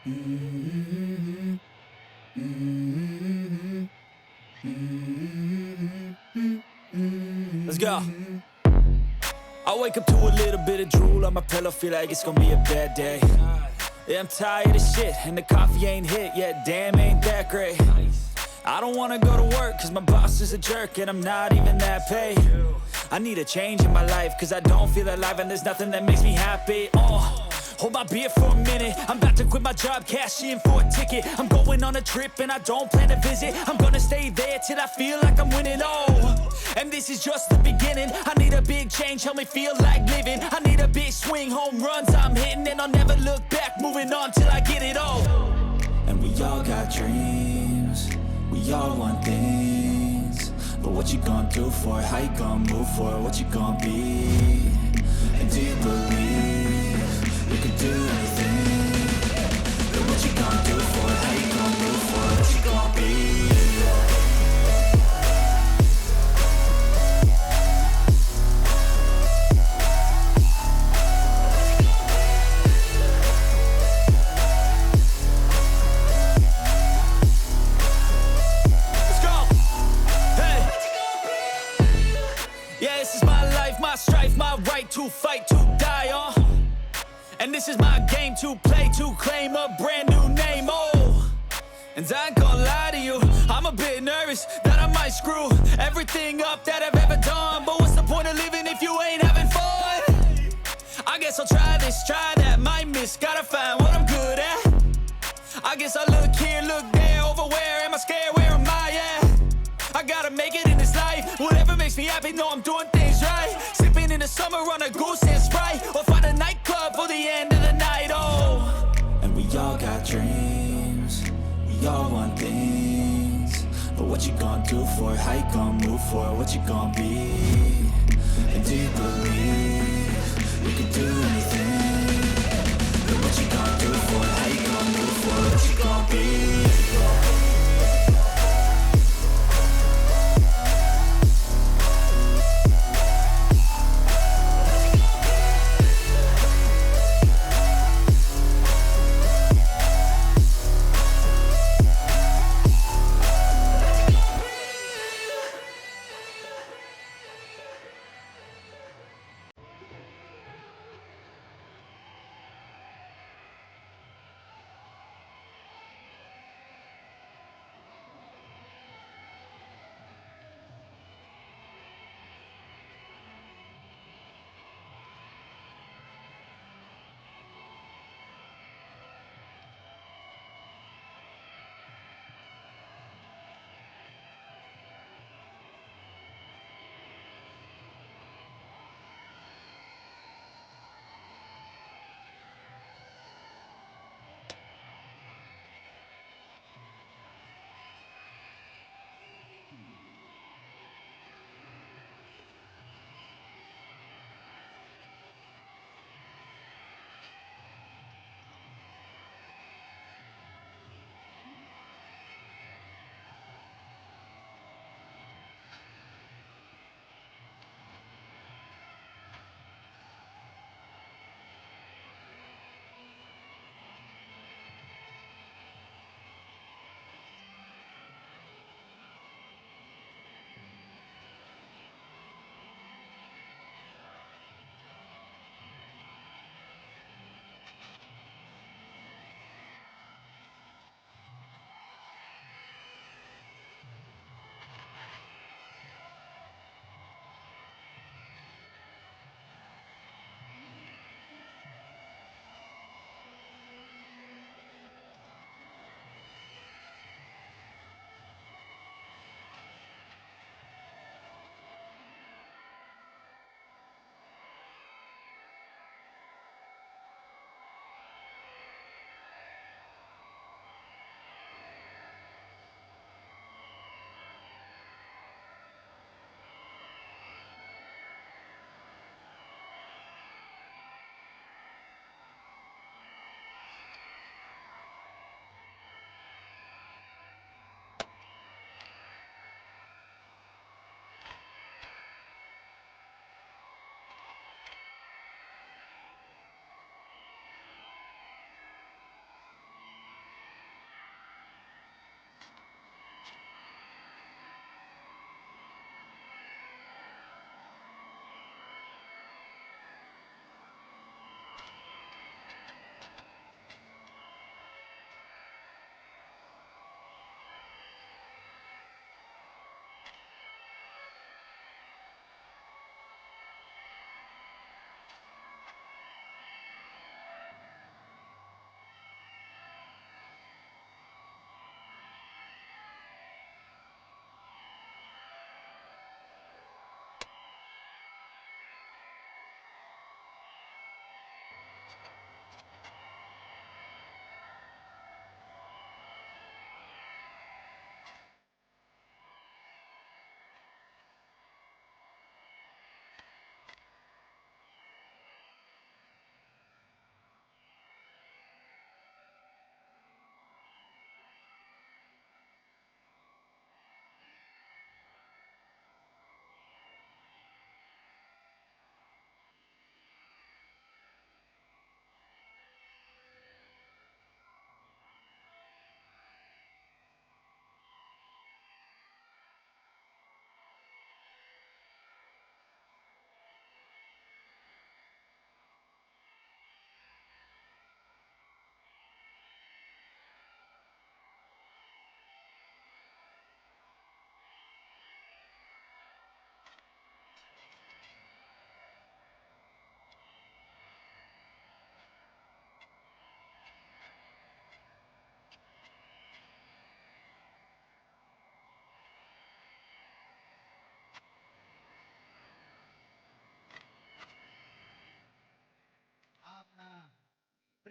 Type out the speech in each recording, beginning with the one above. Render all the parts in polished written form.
Mm-hmm. Mm-hmm. Mm-hmm. Let's go. I wake up to a little bit of drool on my pillow, feel like it's gonna be a bad day. Yeah, I'm tired of shit, and the coffee ain't hit yet, damn, ain't that great. I don't wanna go to work, cause my boss is a jerk, and I'm not even that paid. I need a change in my life, cause I don't feel alive, and there's nothing that makes me happy. Hold my beer for a minute, I'm about to quit my job, cash in for a ticket. I'm going on a trip, and I don't plan to visit. I'm gonna stay there till I feel like I'm winning, and this is just the beginning. I need a big change, help me feel like living. I need a big swing, home runs I'm hitting, and I'll never look back, moving on till I get it all. And we all got dreams, we all want things, but what you gonna do for it? How you gonna move for it? What you gonna be? And do you believe you can do anything? But what you gonna do for it? How you gonna move for it? What you gonna be? My strife, my right to fight, to die on. And this is my game to play, to claim a brand new name, And I ain't gonna lie to you, I'm a bit nervous that I might screw everything up that I've ever done. But what's the point of living if you ain't having fun? I guess I'll try this, try that, might miss, gotta find what I'm good at. I guess I look here, look there, over where am I scared, where am I at? I gotta make it in this life, whatever makes me happy, know I'm doing things right. Sipping in the summer on a goose and Sprite, or find a nightclub for the end of the night, And we all got dreams, we all want things, but what you gonna do for it? How you gonna move for it? What you gonna be? And do you believe you can do anything? But what you gonna do for it? How you gonna move for it? What you gonna be?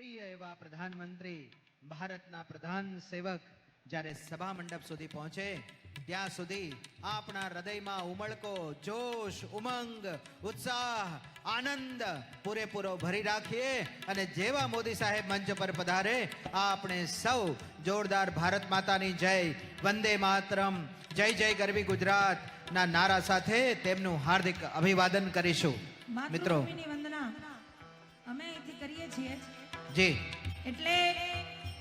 પ્રિય એવા પ્રધાનમંત્રી ભારતના પ્રધાન સેવક જ્યારે સભા મંડપ સુધી પહોંચે ત્યાં સુધી આપણા હૃદયમાં ઉમળકો, જોશ, ઉમંગ, ઉત્સાહ, આનંદ પૂરેપૂરો ભરી રાખીએ અને જેવા મોદી સાહેબ મંચ પર પધારે આપણે સૌ જોરદાર ભારત માતાની જય, વંદે માતરમ, જય જય ગરવી ગુજરાત ના નારા સાથે તેમનું હાર્દિક અભિવાદન કરીશું. મિત્રો વંદના અમે અહીંથી કરીએ છીએ જી, એટલે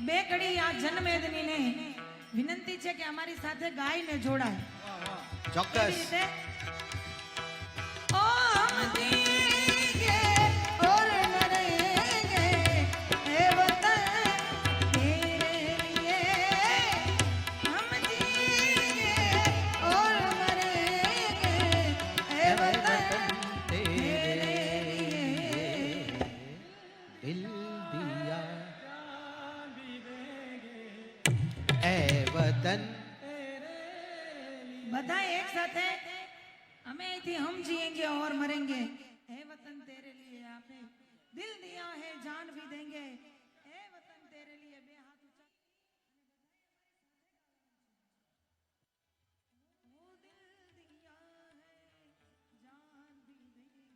બે કડી આ જનમેદની ને વિનંતી છે કે અમારી સાથે ગાયને જોડાય. ચોક્કસ. ઓ હમ જીએંગે ઓર મરેંગે એ વતન તેરે લીએ, હમ જીએંગે ઓર મરેંગે એ વતન તેરે લીએ, દિલ દિયા એ વતન. બધા એક સાથે અમે અહીંથી હમ જીएंगे और मरेंगे ए वतन तेरे लिए, आपने दिल दिया है जान भी देंगे ए वतन तेरे लिए. બે હાથ ઊંચા वो दिल दिया है जान भी देंगे.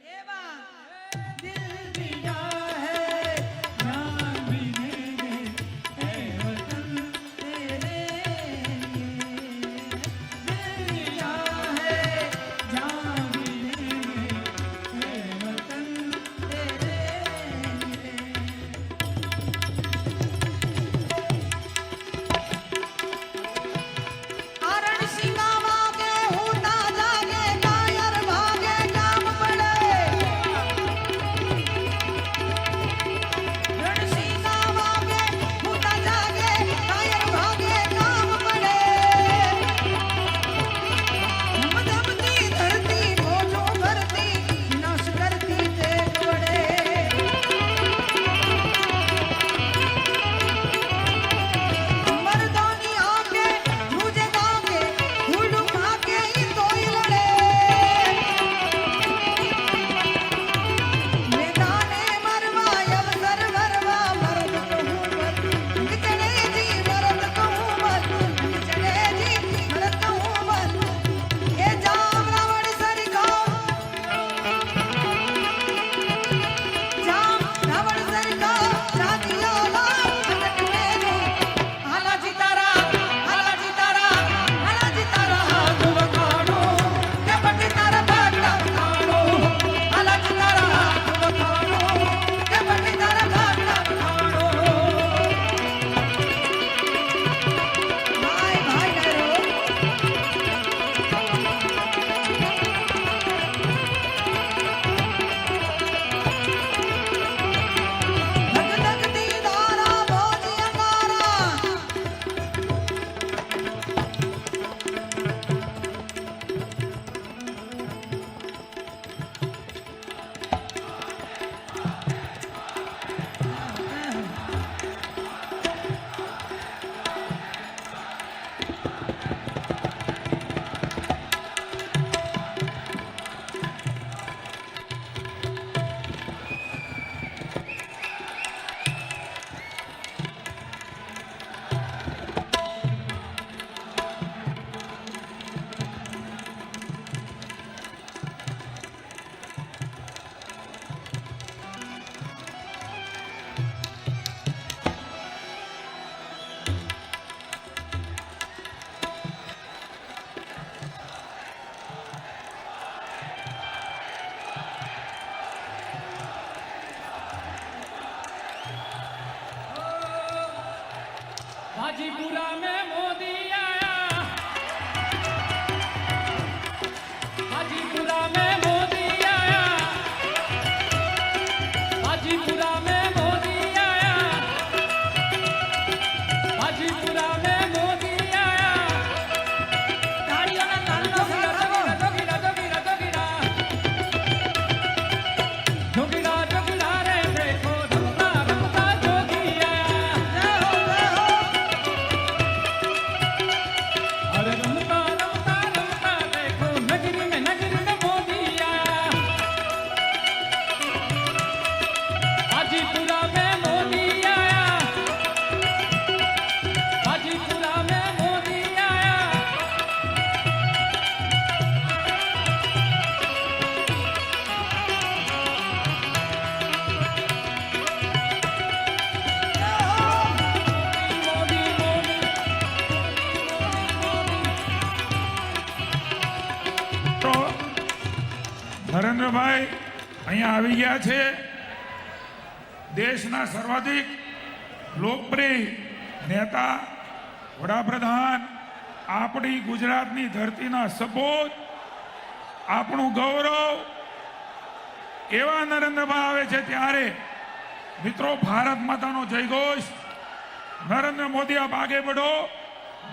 ये बात दिल दिया है जान भी देंगे ए वतन तेरे लिए, दिल दिया है जान भी देंगे ए वतन तेरे लिए. आरण सिंगावा के होता जागे कायर भागे काम पड़े, रण सिंगावा के होता जागे कायर भागे काम पड़े, धमधमती धरती बोझों भरती विनाश करती तेज बढ़े. मर्दानी आके मुझे गाके फूल खाके ही तोई लड़े, मैदाने मरवा अवसर भरवा मर्द कहूँ मत निचले जी, मर्द कहूँ मत निचले जी, मर्द कहूँ मत. ये जाम रावण सरकार, जाम रावण सरकार जातिया लाल अटक मेरे हाला जितारा, हाला जितारा, हाला जितारा हाथ बखाड़ो के पटी तारा भागला बखाड़ो, हाला जितारा हाथ बखाड़ो के पटी तारा भागला बखाड़ो. भाई भाई डरो धक धक दी धारा भोज अंगारा, हाजीपुरा में मोदी आया, हाजीपुरा में मोदी आया, हाजीपुरा में मोदी आया, हाजीपुरा में मोदी आया. તાળીઓના તાલનો સાથ આપો. જોગીરા જોગીરા જોગીરા જોગીરા જોગીરા રે, देखो रमता रमता जोगी आया. જય હો નરેન્દ્રભાઈ અહીંયા આવી ગયા છે. દેશના સર્વાધિક લોકપ્રિય નેતા, વડાપ્રધાન, આપણી ગુજરાતની ધરતીના સપોત, આપણું ગૌરવ એવા નરેન્દ્રભાઈ આવે છે ત્યારે મિત્રો ભારત માતાનો જયઘોષ. नरेंद्र मोदी आप आगे बढ़ो,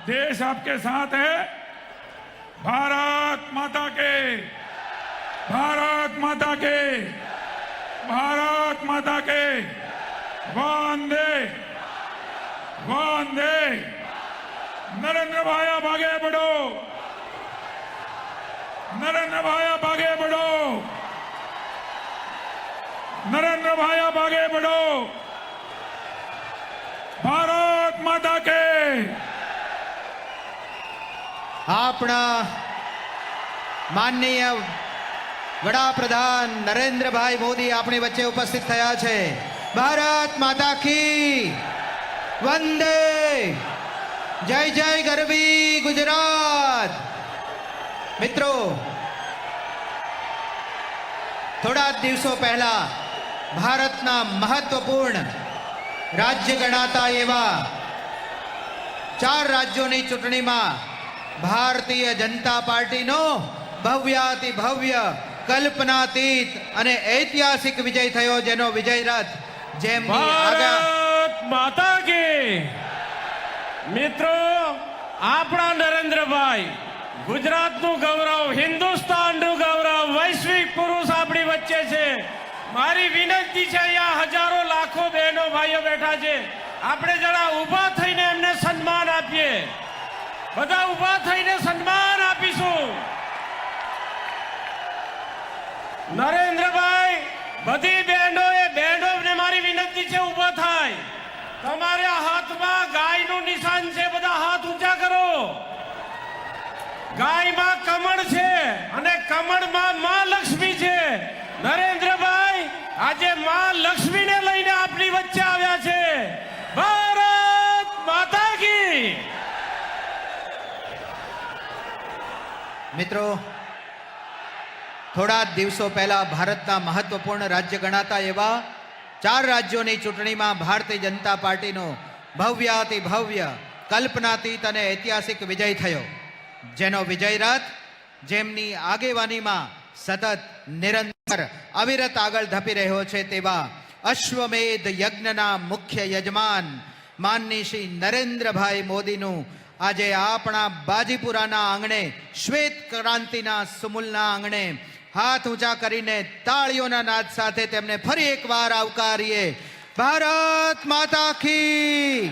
देश आपके साथ है. भारत माता के, भारत माता के, भारत माता के. वंदे वंदे. नरेंद्र भाई आप आगे बढ़ो, नरेंद्र भाई आप आगे बढ़ो, नरेंद्र भाई आप आगे बढ़ो. ભારત માતા કે. આપણા માનનીય વડાપ્રધાન નરેન્દ્રભાઈ મોદી આપણી વચ્ચે ઉપસ્થિત થયા છે. ભારત માતા કી વંદે. જય જય ગરવી ગુજરાત. મિત્રો, થોડા દિવસો પહેલા ભારતના મહત્વપૂર્ણ રાજ્ય ગણાતા એવા 4 રાજ્યોની ચૂંટણીમાં ભારતીય જનતા પાર્ટીનો ભવ્યાતિ ભવ્ય, કલ્પનાતીત અને ઐતિહાસિક વિજય થયો, જેનો વિજય રથ જેમની ભારત માતા કી. મિત્રો, આપણા નરેન્દ્રભાઈ ગુજરાતનું ગૌરવ, હિન્દુસ્તાનનું ગૌરવ, વૈશ્વિક પુરુષ આપણી વચ્ચે છે. મારી વિનંતી છે, અહીંયા હજારો લાખો બહેનો ભાઈઓ બેઠા છે, આપણે જરા ઊભા થઈને એમને સન્માન આપીએ. બધા ઊભા થઈને સન્માન આપીશું. નરેન્દ્રભાઈ, બધી બહેનોને મારી વિનંતી છે, ઊભા થાય. તમારા હાથમાં ગાયનું નિશાન છે, બધા હાથ ઊંચા કરો. ગાયમાં કમળ છે અને કમળમાં માં લક્ષ્મી છે. નરેન્દ્રભાઈ આજે માં લક્ષ્મીને લઈને આપણી વચ્ચે આવ્યા છે. ભારત માતા કી. મિત્રો, થોડા દિવસો પહેલા ભારતના મહત્વપૂર્ણ રાજ્ય ગણાતા એવા 4 રાજ્યોની ચૂંટણીમાં ભારતીય જનતા પાર્ટીનો ભવ્યાતિ ભવ્ય, કલ્પનાતીત અને ઐતિહાસિક વિજય થયો, જેનો વિજય રથ જેમની આગેવાનીમાં સતત નિરંતર અવિરત આગળ ધપી રહ્યો છે તેવા અશ્વમેધ યજ્ઞના મુખ્ય યજમાન માનની શ્રી નરેન્દ્રભાઈ મોદીનું આજે આપણા બાજીપુરાના આંગણે, શ્વેત ક્રાંતિના સુમુલના આંગણે હાથ ઊંચા કરીને તાળીઓના નાદ સાથે તેમને ફરી એકવાર આવકારીએ. ભારત માતા કી.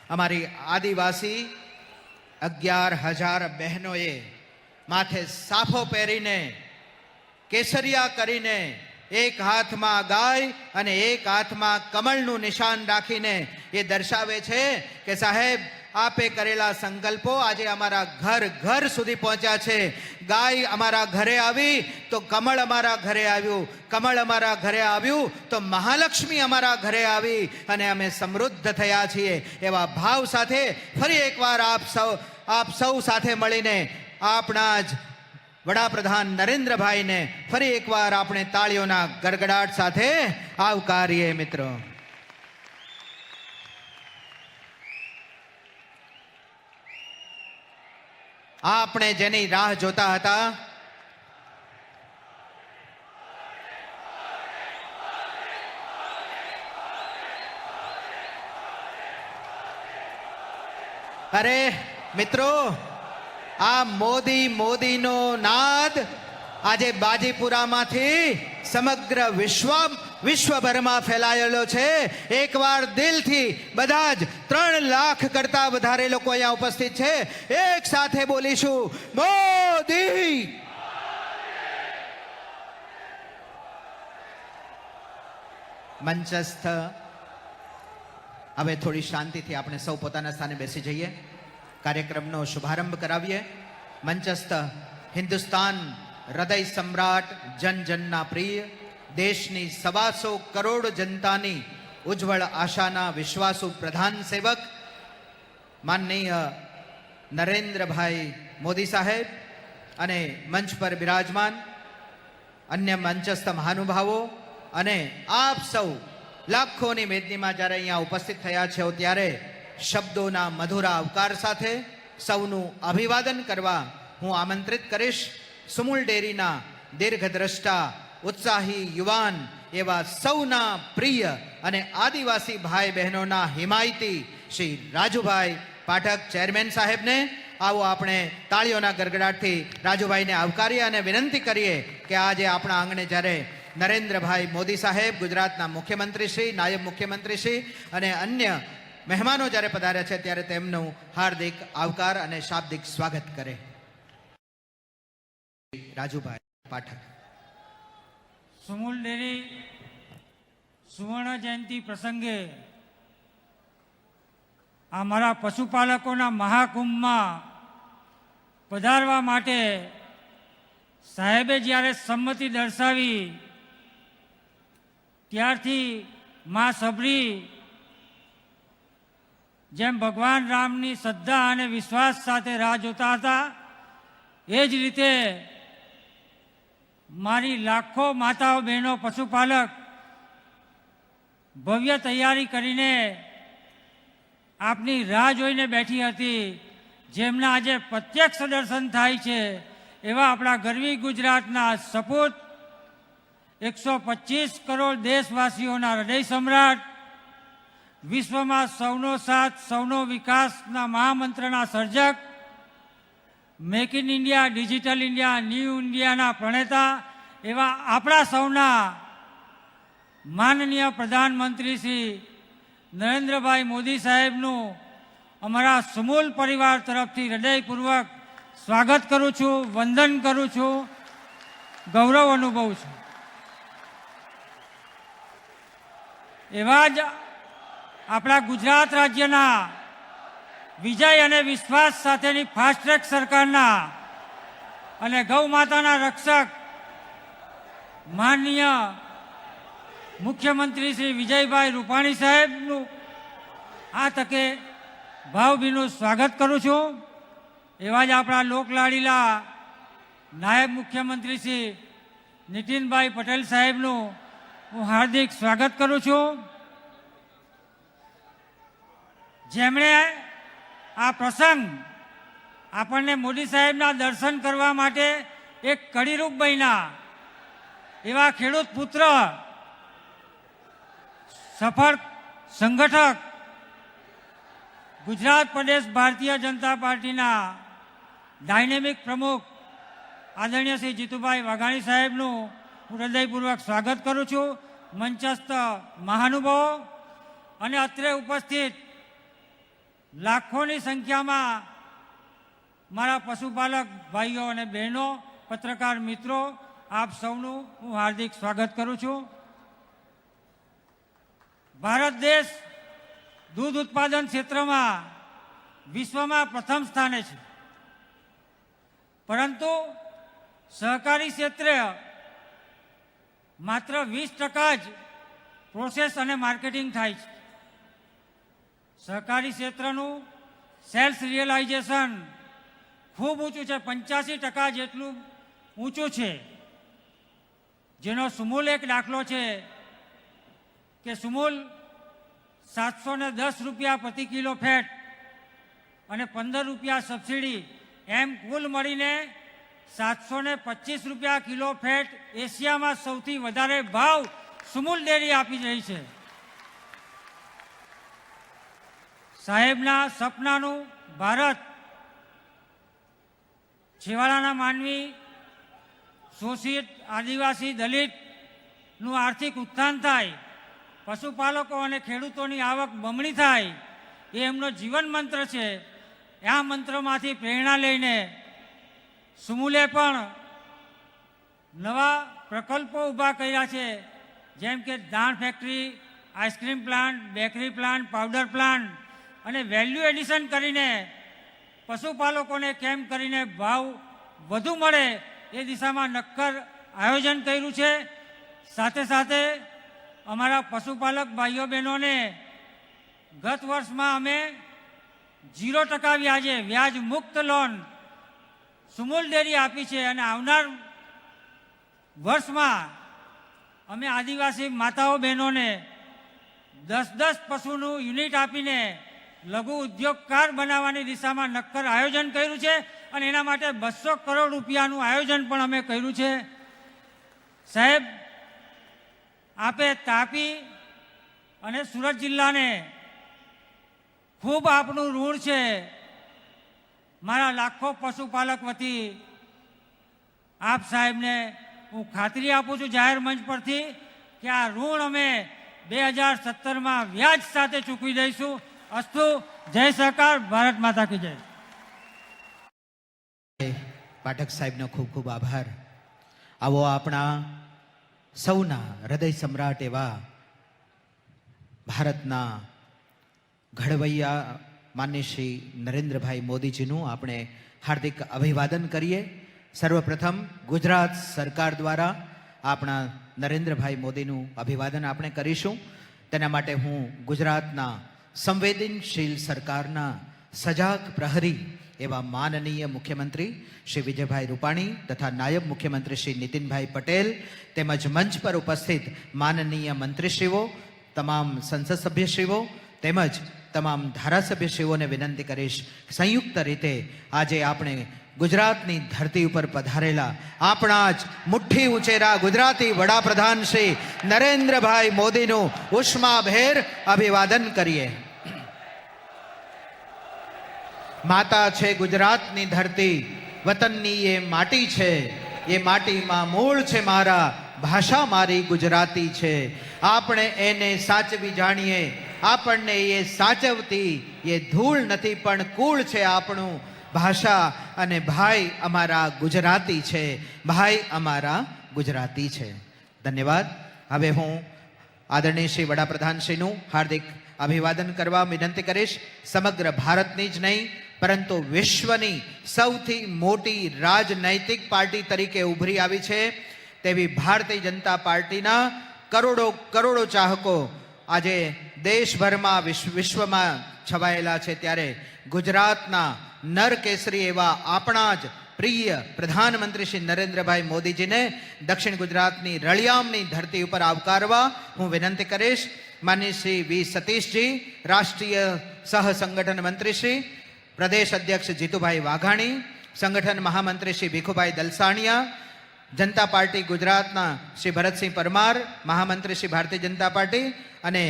અમારી આદિવાસી 11,000 બહેનોએ માથે સાફો પહેરીને, કેસરિયા કરીને, એક હાથમાં ગાય અને એક હાથમાં કમળનું નિશાન રાખીને એ દર્શાવે છે કે સાહેબ, આપે કરેલા સંકલ્પો આજે અમારા ઘર ઘર સુધી પહોંચ્યા છે. ગાય અમારા ઘરે આવી તો કમળ અમારા ઘરે આવ્યું, કમળ અમારા ઘરે આવ્યું તો મહાલક્ષ્મી અમારા ઘરે આવી અને અમે સમૃદ્ધ થયા છીએ. એવા ભાવ સાથે ફરી એકવાર આપ સૌ સાથે મળીને આપણા જ વડાપ્રધાન નરેન્દ્રભાઈને ફરી એકવાર આપણે તાળીઓના ગડગડાટ સાથે આવકારીએ. મિત્રો, આપણે જેની રાહ જોતા હતા, અરે મિત્રો, આ મોદીનો નાદ આજે બાજીપુરામાંથી સમગ્ર વિશ્વભરમાં ફેલાયેલો છે. એકવાર દિલથી બધા જ 3 લાખ કરતા વધારે લોકો અહીંયા ઉપસ્થિત છે. એક સાથે બોલીશું, મોદી. મંચસ્થ હવે થોડી શાંતિથી આપણે સૌ પોતાના સ્થાને બેસી જઈએ. કાર્યક્રમનો શુભારંભ કરાવીએ. મંચસ્થ હિન્દુસ્તાન હૃદય સમ્રાટ, જન જનના પ્રિય, દેશની 125 કરોડ જનતાની ઉજ્જવળ આશાના વિશ્વાસુ પ્રધાન સેવક માનનીય નરેન્દ્રભાઈ મોદી સાહેબ, અને મંચ પર બિરાજમાન અન્ય મંચસ્થ મહાનુભાવો અને આપ સૌ લાખોની મેદનીમાં જ્યારે અહીંયા ઉપસ્થિત થયા છો ત્યારે શબ્દોના મધુર આવકાર સાથે સૌનું અભિવાદન કરવા હું આમંત્રિત કરીશ સુમૂલ ડેરીના દીર્ઘદ્રષ્ટા ઉત્સાહી યુવાન એવા સૌના પ્રિય અને આદિવાસી ભાઈ બહેનોના હિમાયતી શ્રી રાજુભાઈ પાઠક ચેરમેન સાહેબને. આવો આપણે તાળીઓના ગડગડાટથી રાજુભાઈને આવકારીએ અને વિનંતી કરીએ કે આજે આપણા આંગણે જ્યારે નરેન્દ્રભાઈ મોદી સાહેબ, ગુજરાતના મુખ્યમંત્રી શ્રી, નાયબ મુખ્યમંત્રી શ્રી અને અન્ય મહેમાનો જ્યારે પધાર્યા છે ત્યારે તેમનું હાર્દિક આવકાર અને શાબ્દિક સ્વાગત કરે. રાજુભાઈ પાઠક. સુમૂલ ડેરી સુવર્ણ જયંતિ પ્રસંગે અમારા પશુપાલકોના મહાકુંભમાં પધારવા માટે સાહેબે જ્યારે સંમતિ દર્શાવી ત્યારથી મા સબરી જેમ ભગવાન રામની શ્રદ્ધા અને વિશ્વાસ સાથે રાહ જોતા હતા એ જ રીતે મારી લાખો માતાઓ બહેનો પશુપાલક ભવ્ય તૈયારી કરીને આપની રાહ જોઈને બેઠી હતી, જેમના આજે પ્રત્યક્ષ દર્શન થાય છે એવા આપણા ગરવી ગુજરાતના સપૂત 125 કરોડ દેશવાસીઓના હૃદય સમ્રાટ, વિશ્વમાં સૌનો સાથ સૌનો વિકાસના મહામંત્રના સર્જક, make in India, digital India, new ઇન્ડિયાના પ્રણેતા એવા આપણા સૌના માનનીય પ્રધાનમંત્રી શ્રી નરેન્દ્રભાઈ મોદી સાહેબનું અમારા સુમૂલ પરિવાર તરફથી હૃદયપૂર્વક સ્વાગત કરું છું, વંદન કરું છું, ગૌરવ અનુભવું છું. એવા જ આપણા ગુજરાત રાજ્યના વિજય અને વિશ્વાસ સાથેની ફાસ્ટ ટ્રેક સરકારના અને ગૌ માતાના રક્ષક માનનીય મુખ્યમંત્રી શ્રી વિજયભાઈ રૂપાણી સાહેબનું આ તકે ભાવભીનું સ્વાગત કરું છું. એવા જ આપણા લોકલાડીલા નાયબ મુખ્યમંત્રી શ્રી નીતિનભાઈ પટેલ સાહેબનું હું હાર્દિક સ્વાગત કરું છું, જેમણે આ પ્રસંગ આપણને મોદી સાહેબના દર્શન કરવા માટે એક કડીરૂપ બન્યા એવા ખેડૂત પુત્ર, સફળ સંગઠક, ગુજરાત પ્રદેશ ભારતીય જનતા પાર્ટીના ડાયનેમિક પ્રમુખ આદરણીય શ્રી જીતુભાઈ વાઘાણી સાહેબનું હું હૃદયપૂર્વક સ્વાગત કરું છું. મંચસ્થ મહાનુભાવો અને અત્રે ઉપસ્થિત લાખોની સંખ્યામાં મારા પશુપાલક ભાઈઓ અને બહેનો, પત્રકાર મિત્રો, આપ સૌનું હું હાર્દિક સ્વાગત કરું છું. ભારત દેશ દૂધ ઉત્પાદન ક્ષેત્રમાં વિશ્વમાં પ્રથમ સ્થાને છે, પરંતુ સહકારી ક્ષેત્રે માત્ર 20% જ પ્રોસેસ અને માર્કેટિંગ થાય છે. સહકારી ક્ષેત્રનું સેલ્સ રિયલાઇઝેશન ખૂબ ઊંચું છે, 85% જેટલું ઊંચું છે, જેનો સુમૂલ એક દાખલો છે કે સુમૂલ 710 રૂપિયા પ્રતિ કિલો ફેટ અને 15 રૂપિયા સબસિડી એમ કુલ મળીને 725 રૂપિયા કિલો ફેટ એશિયામાં સૌથી વધારે ભાવ સુમૂલ ડેરી આપી રહી છે. સાહેબના સપનાનું ભારત, છેવાડાના માનવી, શોષિત, આદિવાસી, દલિતનું આર્થિક ઉત્થાન થાય, પશુપાલકો અને ખેડૂતોની આવક બમણી થાય, એ એમનો જીવન મંત્ર છે. આ મંત્રમાંથી પ્રેરણા લઈને સુમૂલે પણ નવા પ્રકલ્પો ઊભા કર્યા છે, જેમ કે દાણ factory, ice cream plant, bakery plant, powder plant અને વેલ્યુ એડિશન કરીને પશુપાલકોને કેમ કરીને ભાવ વધુ મળે એ દિશામાં નક્કર આયોજન કર્યું છે. સાથે સાથે અમારા પશુપાલક ભાઈઓ બહેનોને ગત વર્ષમાં અમે 0% વ્યાજે વ્યાજ મુક્ત લોન સુમૂલ ડેરી આપી છે અને આવનાર વર્ષમાં અમે આદિવાસી માતાઓ બહેનોને 10 પશુનું યુનિટ આપીને લઘુ ઉદ્યોગકાર બનાવવાની દિશામાં નક્કર આયોજન કર્યું છે અને એના માટે 200 કરોડ રૂપિયાનું આયોજન પણ અમે કર્યું છે. સાહેબ, આપે તાપી અને સુરત જિલ્લાને ખૂબ આપનું ઋણ છે. મારા લાખો પશુપાલક વતી આપ સાહેબને હું ખાતરી આપું છું જાહેર મંચ પરથી કે આ ઋણ અમે 2017માં વ્યાજ સાથે ચૂકવી દઈશું. અસ્તુ. જય સરકાર. ભારત માતા કી જય. પાઠક સાહેબનો ખૂબ ખૂબ આભાર. આવો આપણા સૌના હૃદય સમ્રાટ એવા ભારતના ઘડવૈયા માન્ય શ્રી નરેન્દ્રભાઈ મોદીજીનું આપણે હાર્દિક અભિવાદન કરીએ. સર્વપ્રથમ ગુજરાત સરકાર દ્વારા આપણા નરેન્દ્રભાઈ મોદીનું અભિવાદન આપણે કરીશું. તેના માટે હું ગુજરાતના સંવેદનશીલ સરકારના સજાગ પ્રહરી એવા માનનીય મુખ્યમંત્રી શ્રી વિજયભાઈ રૂપાણી તથા નાયબ મુખ્યમંત્રી શ્રી નીતિનભાઈ પટેલ તેમજ મંચ પર ઉપસ્થિત માનનીય મંત્રીશ્રીઓ, તમામ સંસદ સભ્યશ્રીઓ તેમજ તમામ ધારાસભ્યશ્રીઓને વિનંતી કરીશ, સંયુક્ત રીતે આજે આપણે ગુજરાતની ધરતી ઉપર પધારેલા આપણા જ મુઠ્ઠી ઉંચેરા ગુજરાતી વડાપ્રધાન શ્રી નરેન્દ્રભાઈ મોદીનું ઉષ્માભેર અભિવાદન કરીએ. માતા છે ગુજરાતની ધરતી, વતનની એ માટી છે, એ માટીમાં મૂળ છે મારા, ભાષા મારી ગુજરાતી છે. આપણે એને સાચવી જાણીએ, આપણને એ સાચવતી એ ધૂળ નથી પણ કુળ છે આપણું. ભાષા અને ભાઈ અમારા ગુજરાતી છે, ભાઈ અમારા ગુજરાતી છે. ધન્યવાદ. હવે હું આદરણીય શ્રી વડાપ્રધાનશ્રીનું હાર્દિક અભિવાદન કરવા વિનંતી કરીશ. સમગ્ર ભારતની જ નહીં પરંતુ વિશ્વની સૌથી મોટી રાજનૈતિક પાર્ટી તરીકે ઉભરી આવી છે તેવી ભારતીય જનતા પાર્ટીના કરોડો ચાહકો આજે દેશભરમાં વિશ્વમાં છવાયેલા છે. ત્યારે ગુજરાતના નરકેસરી એવા આપણા જ પ્રિય પ્રધાનમંત્રી શ્રી નરેન્દ્રભાઈ મોદીજીને દક્ષિણ ગુજરાતની રળિયામની ધરતી ઉપર આવકારવા હું વિનંતી કરીશ. માનનીય શ્રી વી સતીશજી, રાષ્ટ્રીય સહસંગઠન મંત્રી શ્રી, પ્રદેશ અધ્યક્ષ જીતુભાઈ વાઘાણી, સંગઠન મહામંત્રી શ્રી ભીખુભાઈ દલસાણિયા, જનતા પાર્ટી ગુજરાતના શ્રી ભરતસિંહ પરમાર, મહામંત્રી શ્રી ભારતીય જનતા પાર્ટી, અને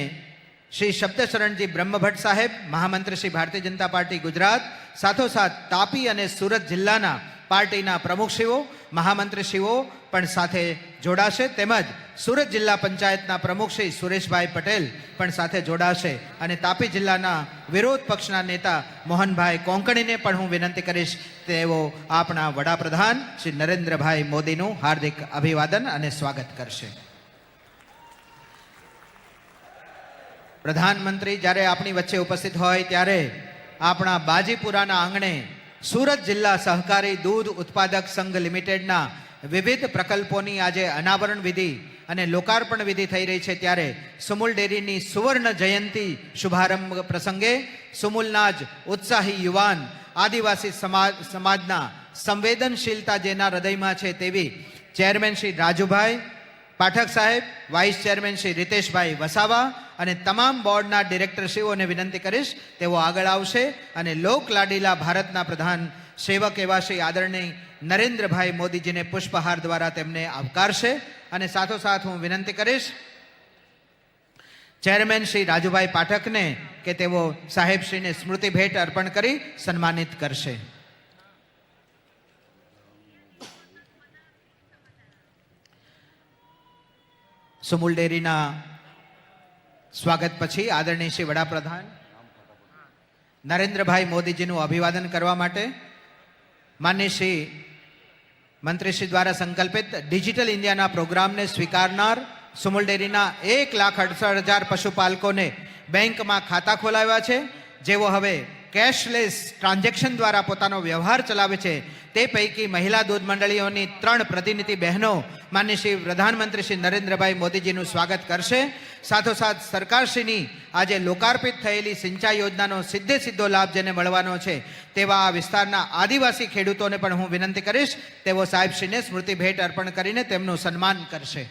શ્રી શબ્દશરણજી બ્રહ્મભટ્ટ સાહેબ, મહામંત્રી શ્રી ભારતીય જનતા પાર્ટી ગુજરાત, સાથોસાથ તાપી અને સુરત જિલ્લાના પાર્ટીના પ્રમુખશ્રીઓ, મહામંત્રીશ્રીઓ પણ સાથે જોડાશે. તેમજ સુરત જિલ્લા પંચાયતના પ્રમુખ શ્રી સુરેશભાઈ પટેલ પણ સાથે જોડાશે. અને તાપી જિલ્લાના વિરોધ પક્ષના નેતા મોહનભાઈ કોંકણીને પણ હું વિનંતી કરીશ તેઓ આપણા વડાપ્રધાન શ્રી નરેન્દ્રભાઈ મોદીનું હાર્દિક અભિવાદન અને સ્વાગત કરશે. પ્રધાનમંત્રી જ્યારે આપણી વચ્ચે ઉપસ્થિત હોય ત્યારે આપણા બાજીપુરાના આંગણે સુરત જિલ્લા સહકારી દૂધ ઉત્પાદક સંઘ લિમિટેડના વિવિધ પ્રકલ્પોની આજે અનાવરણ વિધિ અને લોકાર્પણ વિધિ થઈ રહી છે. ત્યારે સુમૂલ ડેરીની સુવર્ણ જયંતિ શુભારંભ પ્રસંગે સુમૂલના જ ઉત્સાહી યુવાન આદિવાસી સમાજના સંવેદનશીલતા જેના હૃદયમાં છે તેવી ચેરમેન શ્રી રાજુભાઈ પાઠક સાહેબ, વાઇસ ચેરમેન શ્રી રીતેશભાઈ વસાવા અને તમામ બોર્ડના ડિરેક્ટરશ્રીઓને વિનંતી કરીશ તેઓ આગળ આવશે અને લોકલાડીલા ભારતના પ્રધાન સેવક એવા શ્રી આદરણીય નરેન્દ્રભાઈ મોદીજીને પુષ્પહાર દ્વારા તેમને આવકારશે. અને સાથોસાથ હું વિનંતી કરીશ ચેરમેન શ્રી રાજુભાઈ પાઠકને કે તેઓ સાહેબશ્રીને સ્મૃતિ ભેટ અર્પણ કરી સન્માનિત કરશે. સુમૂલ ડેરીના સ્વાગત પછી આદરણીય શ્રી વડાપ્રધાન નરેન્દ્રભાઈ મોદીજીનું અભિવાદન કરવા માટે માનનીય શ્રી મંત્રીશ્રી દ્વારા સંકલ્પિત ડિજિટલ ઇન્ડિયાના પ્રોગ્રામને સ્વીકારનાર સુમૂલ ડેરીના 1,68,000 પશુપાલકોને બેંકમાં ખાતા ખોલાવ્યા છે, જેઓ હવે કેશલેસ ટ્રાન્ઝેક્શન દ્વારા પોતાનો વ્યવહાર ચલાવે છે તે પૈકી મહિલા દૂધ મંડળીઓની 3 પ્રતિનિધિ બહેનો માનનીય શ્રી પ્રધાનમંત્રી શ્રી નરેન્દ્રભાઈ મોદીજીનું સ્વાગત કરશે. સાથોસાથ સરકારશ્રીની આજે લોકાર્પિત થયેલી સિંચાઈ યોજનાનો સીધો લાભ જેને મળવાનો છે તેવા આ વિસ્તારના આદિવાસી ખેડૂતોને પણ હું વિનંતી કરીશ તેઓ સાહેબશ્રીને સ્મૃતિ ભેટ અર્પણ કરીને તેમનું સન્માન કરશે.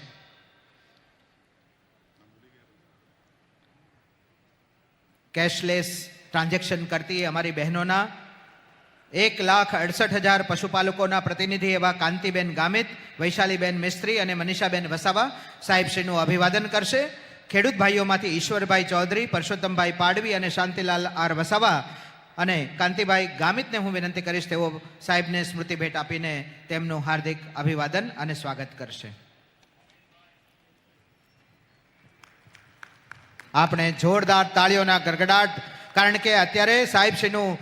કેશલેસ ટ્રાન્ઝેક્શન કરતી અમારી બહેનોના 1,68,000 પશુપાલકોના પ્રતિનિધિ એવા કાંતિબેન ગામિત, વૈશાલીબેન મિસ્ત્રી અને મનીષાબેન વસાવા સાહેબશ્રીનું અભિવાદન કરશે. ખેડૂત ભાઈઓમાંથી ઈશ્વરભાઈ ચૌધરી, પરસોત્તમભાઈ પાડવી અને શાંતિલાલ આર વસાવા અને કાંતિભાઈ ગામિતને હું વિનંતી કરીશ તેઓ સાહેબને સ્મૃતિ ભેટ આપીને તેમનું હાર્દિક અભિવાદન અને સ્વાગત કરશે. આપણે જોરદાર તાળીઓના ગડગડાટ, કારણ કે અત્યારે સાહેબશ્રીનું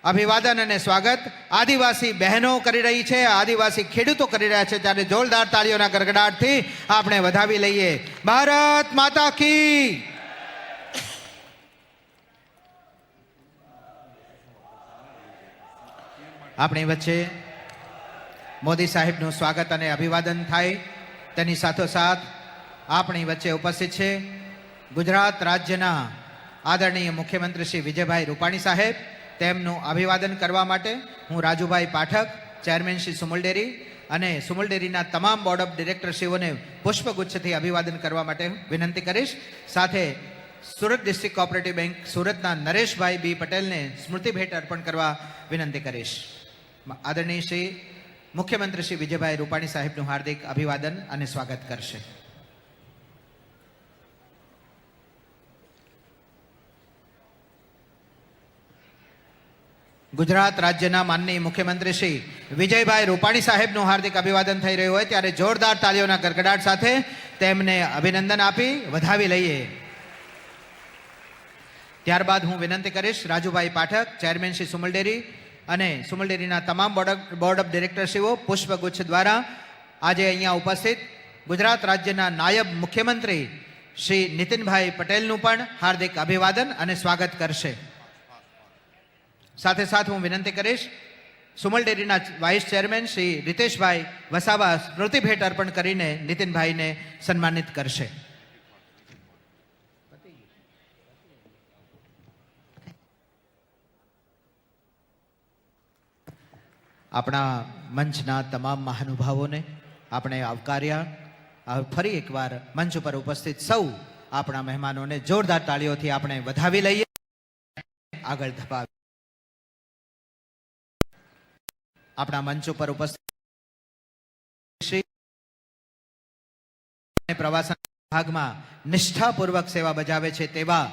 અભિવાદન અને સ્વાગત આદિવાસી બહેનો કરી રહી છે, આદિવાસી ખેડૂતો કરી રહ્યા છે, ત્યારે જોરદાર તાળીઓના ગડગડાટથી આપણે વધાવી લઈએ. ભારત માતા કી. આપણી વચ્ચે મોદી સાહેબનું સ્વાગત અને અભિવાદન થાય તેની સાથોસાથ આપણી વચ્ચે ઉપસ્થિત છે ગુજરાત રાજ્યના આદરણીય મુખ્યમંત્રી શ્રી વિજયભાઈ રૂપાણી સાહેબ. તેમનું અભિવાદન કરવા માટે હું રાજુભાઈ પાઠક, ચેરમેન શ્રી સુમુલ ડેરી અને સુમુલ ડેરીના તમામ બોર્ડ ઓફ ડિરેક્ટરશ્રીઓને પુષ્પગુચ્છથી અભિવાદન કરવા માટે વિનંતી કરીશ. સાથે સુરત ડિસ્ટ્રિક્ટ કોઓપરેટિવ બેંક સુરતના નરેશભાઈ બી પટેલને સ્મૃતિ ભેટ અર્પણ કરવા વિનંતી કરીશ. આદરણીય શ્રી મુખ્યમંત્રી શ્રી વિજયભાઈ રૂપાણી સાહેબનું હાર્દિક અભિવાદન અને સ્વાગત કરશે. ગુજરાત રાજ્યના માનનીય મુખ્યમંત્રી શ્રી વિજયભાઈ રૂપાણી સાહેબનું હાર્દિક અભિવાદન થઈ રહ્યું હોય ત્યારે જોરદાર તાળીઓના ગડગડાટ સાથે તેમને અભિનંદન આપી વધાવી લઈએ. ત્યારબાદ હું વિનંતી કરીશ રાજુભાઈ પાઠક, ચેરમેન શ્રી સુમુલ ડેરી અને સુમુલ ડેરીના તમામ બોર્ડ ઓફ ડિરેક્ટરશ્રીઓ પુષ્પગુચ્છ દ્વારા આજે અહીંયા ઉપસ્થિત ગુજરાત રાજ્યના નાયબ મુખ્યમંત્રી શ્રી નીતિનભાઈ પટેલનું પણ હાર્દિક અભિવાદન અને સ્વાગત કરશે. સાથે સાથે હું વિનંતી કરીશ સુમલ ડેરીના વાઇસ ચેરમેન શ્રી રીતેશભાઈ વસાવા સ્મૃતિ ભેટ અર્પણ કરીને નીતિનભાઈને સન્માનિત કરશે. આપણા મંચના તમામ મહાનુભાવોને આપણે આવકાર્યા. ફરી એકવાર મંચ ઉપર ઉપસ્થિત સૌ આપણા મહેમાનોને જોરદાર તાળીઓથી આપણે વધાવી લઈએ, આગળ ધપાવીએ. આપણા મંચ ઉપર ઉપસ્થિત પ્રવાસન વિભાગમાં નિષ્ઠાપૂર્વક સેવા બજાવે છે તેવા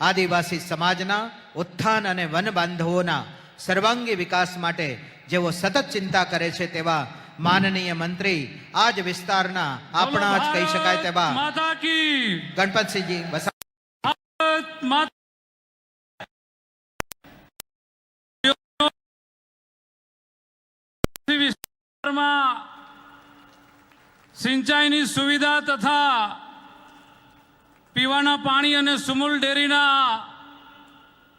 આદિવાસી સમાજના ઉત્થાન અને વન બાંધવોના સર્વાંગી વિકાસ માટે જેઓ સતત ચિંતા કરે છે તેવા માનનીય મંત્રી આજ વિસ્તારના આપણા જ કહી શકાય તેવા ગણપતસિંહજી વસાવા વિસ્તારમાં સિંચાઈની સુવિધા તથા પીવાના પાણી અને સુમુલ ડેરીના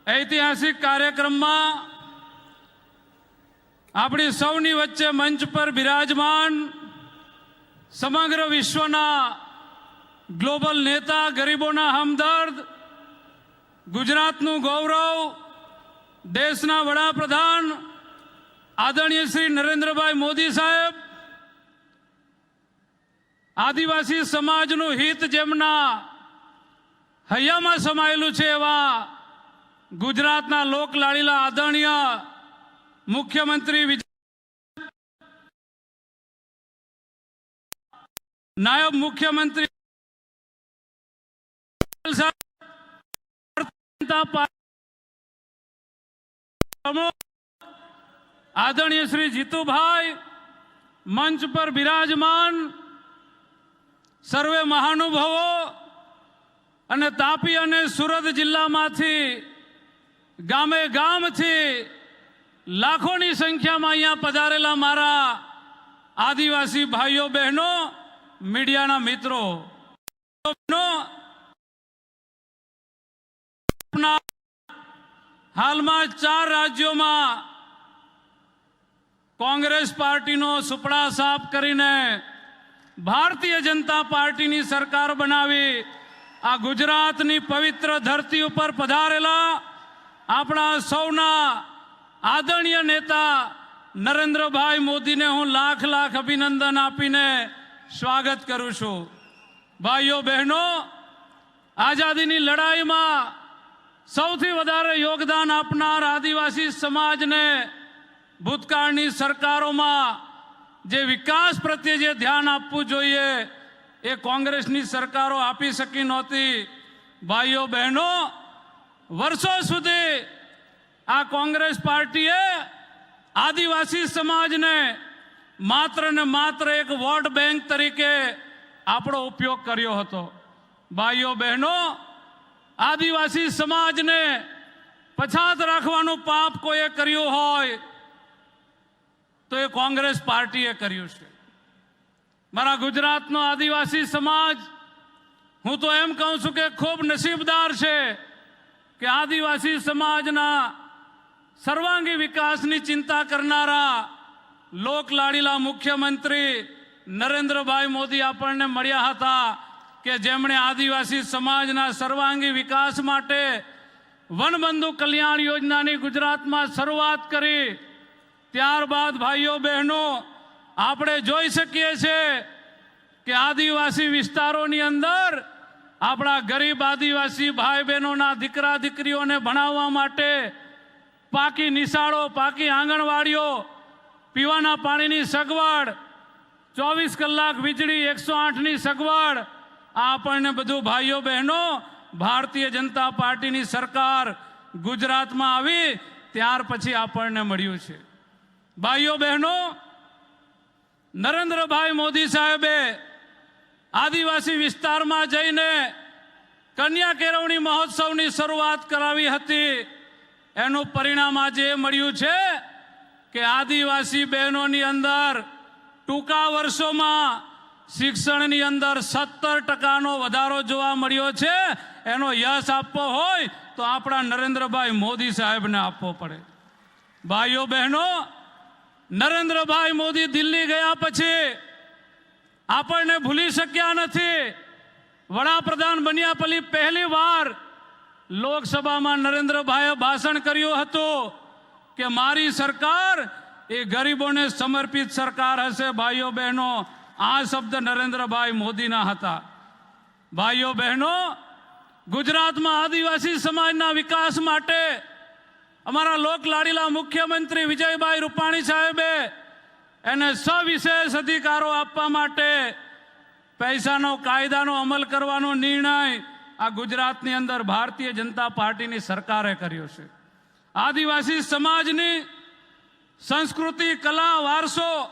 ઐતિહાસિક કાર્યક્રમમાં આપણી સૌની વચ્ચે મંચ પર બિરાજમાન સમગ્ર વિશ્વના ગ્લોબલ નેતા, ગરીબોના હમદર્દ, ગુજરાતનું ગૌરવ, દેશના વડાપ્રધાન આદરણીય શ્રી નરેન્દ્રભાઈ મોદી સાહેબ, આદિવાસી સમાજનું હિત જેમના હૈયામાં સમાયેલું છે એવા ગુજરાતના લોકલાડીલા આદરણીય મુખ્યમંત્રી નાયબ મુખ્યમંત્રી આદરણીય શ્રી જીતુભાઈ, મંચ પર બિરાજમાન સર્વે મહાનુભાવો અને તાપી અને સુરત જિલ્લામાંથી ગામે ગામથી લાખોની સંખ્યામાં અહીંયા પધારેલા મારા આદિવાસી ભાઈઓ બહેનો, મીડિયાના મિત્રો, હાલમાં 4 રાજ્યોમાં કોંગ્રેસ પાર્ટીનો સુપડા સાફ કરીને ભારતીય જનતા પાર્ટીની સરકાર બનાવી આ ગુજરાતની પવિત્ર ધરતી ઉપર પધારેલા આપણા સૌના આદરણીય નેતા નરેન્દ્રભાઈ મોદીને હું લાખ લાખ અભિનંદન આપીને સ્વાગત કરું છું. ભાઈઓ બહેનો, આઝાદીની લડાઈમાં સૌથી વધારે યોગદાન આપનાર આદિવાસી સમાજને ભૂતકાળની સરકારોમાં જે વિકાસ પ્રત્યે જે ધ્યાન આપવું જોઈએ એ કોંગ્રેસની સરકારો આપી શકી નહોતી. ભાઈઓ બહેનો, વર્ષો સુધી આ કોંગ્રેસ પાર્ટીએ આદિવાસી સમાજને માત્ર ને માત્ર એક વોટ બેંક તરીકે આપણો ઉપયોગ કર્યો હતો. ભાઈઓ બહેનો, આદિવાસી સમાજને પછાત રાખવાનું પાપ કોઈએ કર્યું હોય તો એ કોંગ્રેસ પાર્ટીએ કર્યું છે. મારા ગુજરાતનો આદિવાસી સમાજ, હું તો એમ કહું છું કે ખૂબ નસીબદાર છે કે આદિવાસી સમાજના સર્વાંગી વિકાસની ચિંતા કરનારા લોકલાડીલા મુખ્યમંત્રી નરેન્દ્રભાઈ મોદી આપણને મળ્યા હતા કે જેમણે આદિવાસી સમાજના સર્વાંગી વિકાસ માટે વનબંધુ કલ્યાણ યોજનાની ગુજરાતમાં શરૂઆત કરી. ત્યારબાદ ભાઈઓ બહેનો, આપણે જોઈ શકીએ છીએ કે આદિવાસી વિસ્તારોની અંદર આપણા ગરીબ આદિવાસી ભાઈ બહેનોના દીકરા દીકરીઓને ભણાવવા માટે પાકી નિશાળો, પાકી આંગણવાડીઓ, પીવાના પાણીની સગવડ, 24 કલાક વીજળી, 108ની સગવડ, આ આપણને બધું ભાઈઓ બહેનો ભારતીય જનતા પાર્ટીની સરકાર ગુજરાતમાં આવી ત્યાર પછી આપણને મળ્યું છે. ભાઈઓ બહેનો, નરેન્દ્રભાઈ મોદી સાહેબે આદિવાસી વિસ્તારમાં જઈને કન્યા કેળવણી મહોત્સવની શરૂઆત કરાવી હતી. એનું પરિણામ આજે એ મળ્યું છે કે આદિવાસી બહેનોની અંદર ટૂંકા વર્ષોમાં શિક્ષણની અંદર 17% વધારો જોવા મળ્યો છે. એનો યશ આપવો હોય તો આપણા નરેન્દ્રભાઈ મોદી સાહેબને આપવો પડે. ભાઈઓ બહેનો, નરેન્દ્રભાઈ મોદી દિલ્હી ગયા પછી આપણને ભૂલી શક્યા નથી. વડાપ્રધાન બન્યા પછી પહેલી વાર લોકસભામાં નરેન્દ્રભાઈએ ભાષણ કર્યું હતું કે મારી સરકાર એ ગરીબોને સમર્પિત સરકાર હશે. ભાઈઓ બહેનો, આ શબ્દ નરેન્દ્રભાઈ મોદીના હતા. ભાઈઓ બહેનો, ગુજરાતમાં આદિવાસી સમાજના વિકાસ માટે અમારા લોકલાડીલા મુખ્યમંત્રી વિજયભાઈ રૂપાણી સાહેબે એને સવિશેષ અધિકારો આપવા માટે પૈસાનો કાયદાનો અમલ કરવાનો નિર્ણય આ ગુજરાતની અંદર ભારતીય જનતા પાર્ટીની સરકારે કર્યો છે. આદિવાસી સમાજની સંસ્કૃતિ, કલા, વારસો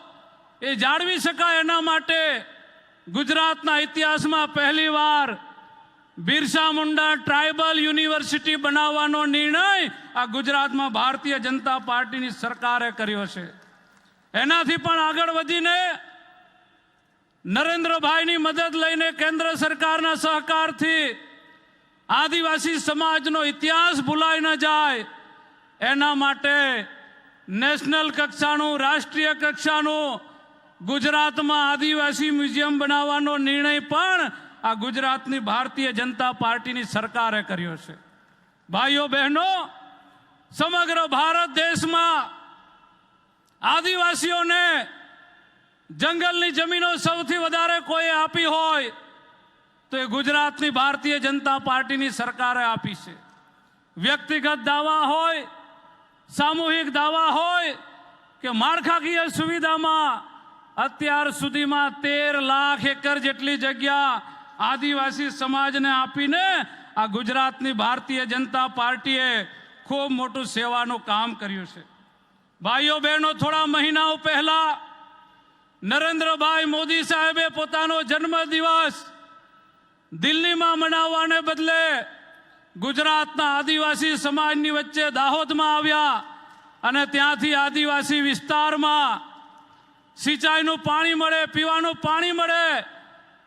એ જાળવી શકાય એના માટે ગુજરાતના ઇતિહાસમાં પહેલીવાર બિરસા મુંડા ટ્રાઇબલ યુનિવર્સિટી બનાવવાનો નિર્ણય આ ગુજરાતમાં ભારતીય જનતા પાર્ટીની સરકારે કર્યો છે. એનાથી પણ આગળ વધીને નરેન્દ્રભાઈની મદદ લઈને કેન્દ્ર સરકારના સહકારથી આદિવાસી સમાજનો ઇતિહાસ ભૂલાઈ ન જાય એના માટે નેશનલ કક્ષાનું, રાષ્ટ્રીય કક્ષાનું ગુજરાતમાં આદિવાસી મ્યુઝિયમ બનાવવાનો નિર્ણય પણ આ ગુજરાતની ભારતીય જનતા પાર્ટીની સરકારે કર્યો છે. ભાઈઓ બહેનો, સમગ્ર ભારત દેશમાં આદિવાસીઓને જંગલની જમીનો સૌથી વધારે કોઈ આપી હોય તો એ ગુજરાતની ભારતીય જનતા પાર્ટીની સરકારે આપી છે. વ્યક્તિગત દાવા હોય, સામૂહિક દાવા હોય કે માળખાકીય સુવિધામાં અત્યાર સુધીમાં 13 લાખ એકર જેટલી જગ્યા આદિવાસી સમાજને આપીને આ ગુજરાતની ભારતીય જનતા પાર્ટીએ ખૂબ મોટું સેવાનું કામ કર્યું છે. ભાઈઓ બહેનો, થોડા મહિનાઓ પહેલા નરેન્દ્રભાઈ મોદી સાહેબે પોતાનો જન્મદિવસ દિલ્હીમાં મનાવવાને બદલે ગુજરાતના આદિવાસી સમાજની વચ્ચે દાહોદમાં આવ્યા અને ત્યાંથી આદિવાસી વિસ્તારમાં સિંચાઈનું પાણી મળે, પીવાનું પાણી મળે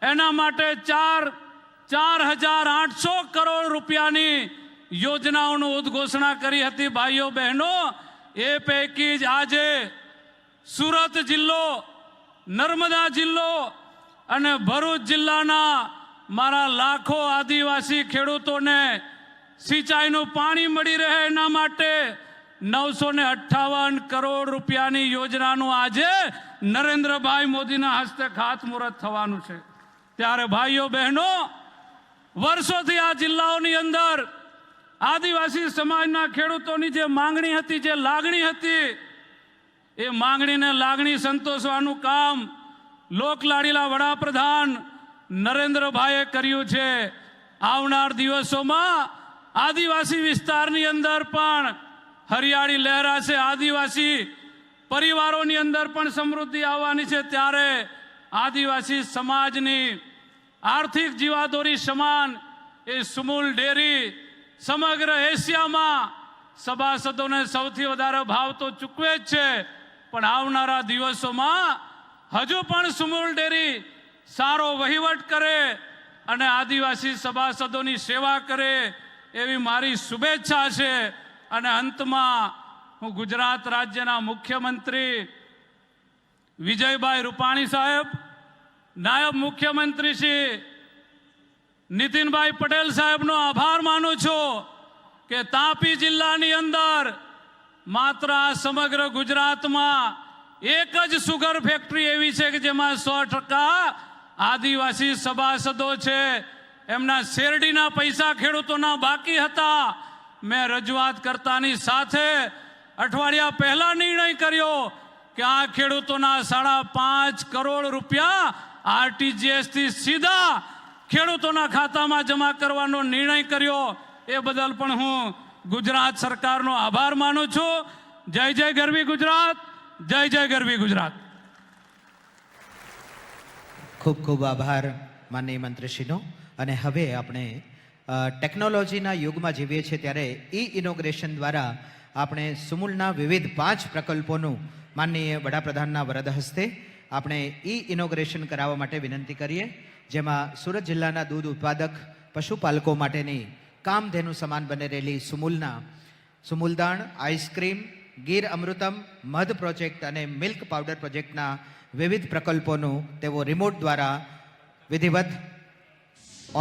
એના માટે 4,800 કરોડ રૂપિયાની યોજનાઓનું ઉદ્ઘોષણા કરી હતી ભાઈઓ બહેનો. એ પૈકી જ આજે સુરત જિલ્લો, નર્મદા જિલ્લો અને ભરૂચ જિલ્લાના મારા લાખો આદિવાસી ખેડૂતોને સિંચાઈનું પાણી મળી રહે એના માટે 958 કરોડ રૂપિયાની યોજનાનું આજે નરેન્દ્રભાઈ મોદીના હસ્તે ખાતમુહૂર્ત થવાનું છે. ત્યારે ભાઈઓ બહેનો, વર્ષોથી આ જિલ્લાઓની અંદર આદિવાસી સમાજના ખેડૂતોની જે માંગણી હતી, જે લાગણી હતી, એ માંગણીને લાગણી સંતોષવાનું કામ લોકલાડીલા વડાપ્રધાન નરેન્દ્રભાઈએ કર્યું છે. આવનાર દિવસોમાં આદિવાસી વિસ્તારની અંદર પણ હરિયાળી લહેરાશે, આદિવાસી પરિવારોની અંદર પણ સમૃદ્ધિ આવવાની છે. ત્યારે આદિવાસી સમાજની આર્થિક જીવાદોરી સમાન એ સુમૂલ ડેરી સમગ્ર એશિયામાં સભાસદોને સૌથી વધારે ભાવ તો ચૂકવે જ છે, પણ આવનારા દિવસોમાં હજુ પણ સુમૂલ ડેરી સારો વહીવટ કરે અને આદિવાસી સભાસદોની સેવા કરે એવી મારી શુભેચ્છા છે. અને અંતમાં હું ગુજરાત રાજ્યના મુખ્યમંત્રી વિજયભાઈ રૂપાણી સાહેબ, નાયબ મુખ્યમંત્રી શ્રી નીતિનભાઈ પટેલ સાહેબનો આભાર માનું છું કે તાપી જિલ્લાની અંદર માત્ર આ સમગ્ર ગુજરાતમાં એક જ સુગર ફેક્ટરી એવી છે કે જેમાં 100% આદિવાસી સભાસદો છે. એમના શેરડીના પૈસા ખેડૂતોના બાકી હતા. મેં રજૂઆત કરતાની સાથે અઠવાડિયા પહેલા નિર્ણય કર્યો કે આ ખેડૂતોના 5.5 કરોડ રૂપિયા RTGS થી સીધા ખેડૂતોના ખાતામાં જમા કરવાનો નિર્ણય કર્યો. એ બદલ પણ હું ગુજરાત સરકારનો આભાર માનું છું. જય જય ગરવી ગુજરાત, જય જય ગરવી ગુજરાત. ખૂબ ખૂબ આભાર માનનીય મંત્રીશ્રીનો. અને હવે આપણે ટેકનોલોજીના યુગમાં જીવીએ છીએ, ત્યારે ઇનોગ્રેશન દ્વારા આપણે સુમૂલના વિવિધ 5 પ્રકલ્પોનું માનનીય વડાપ્રધાનના વરદ હસ્તે આપણે ઇનોગ્રેશન કરાવવા માટે વિનંતી કરીએ. જેમાં સુરત જિલ્લાના દૂધ ઉત્પાદક પશુપાલકો માટેની કામધેનુ સમાન બની રહેલી સુમૂલદાણ, આઈસ્ક્રીમ, ગીર અમૃતમ, મધ પ્રોજેક્ટ અને મિલ્ક પાવડર પ્રોજેક્ટના વિવિધ પ્રકલ્પોનું તેઓ રિમોટ દ્વારા વિધિવત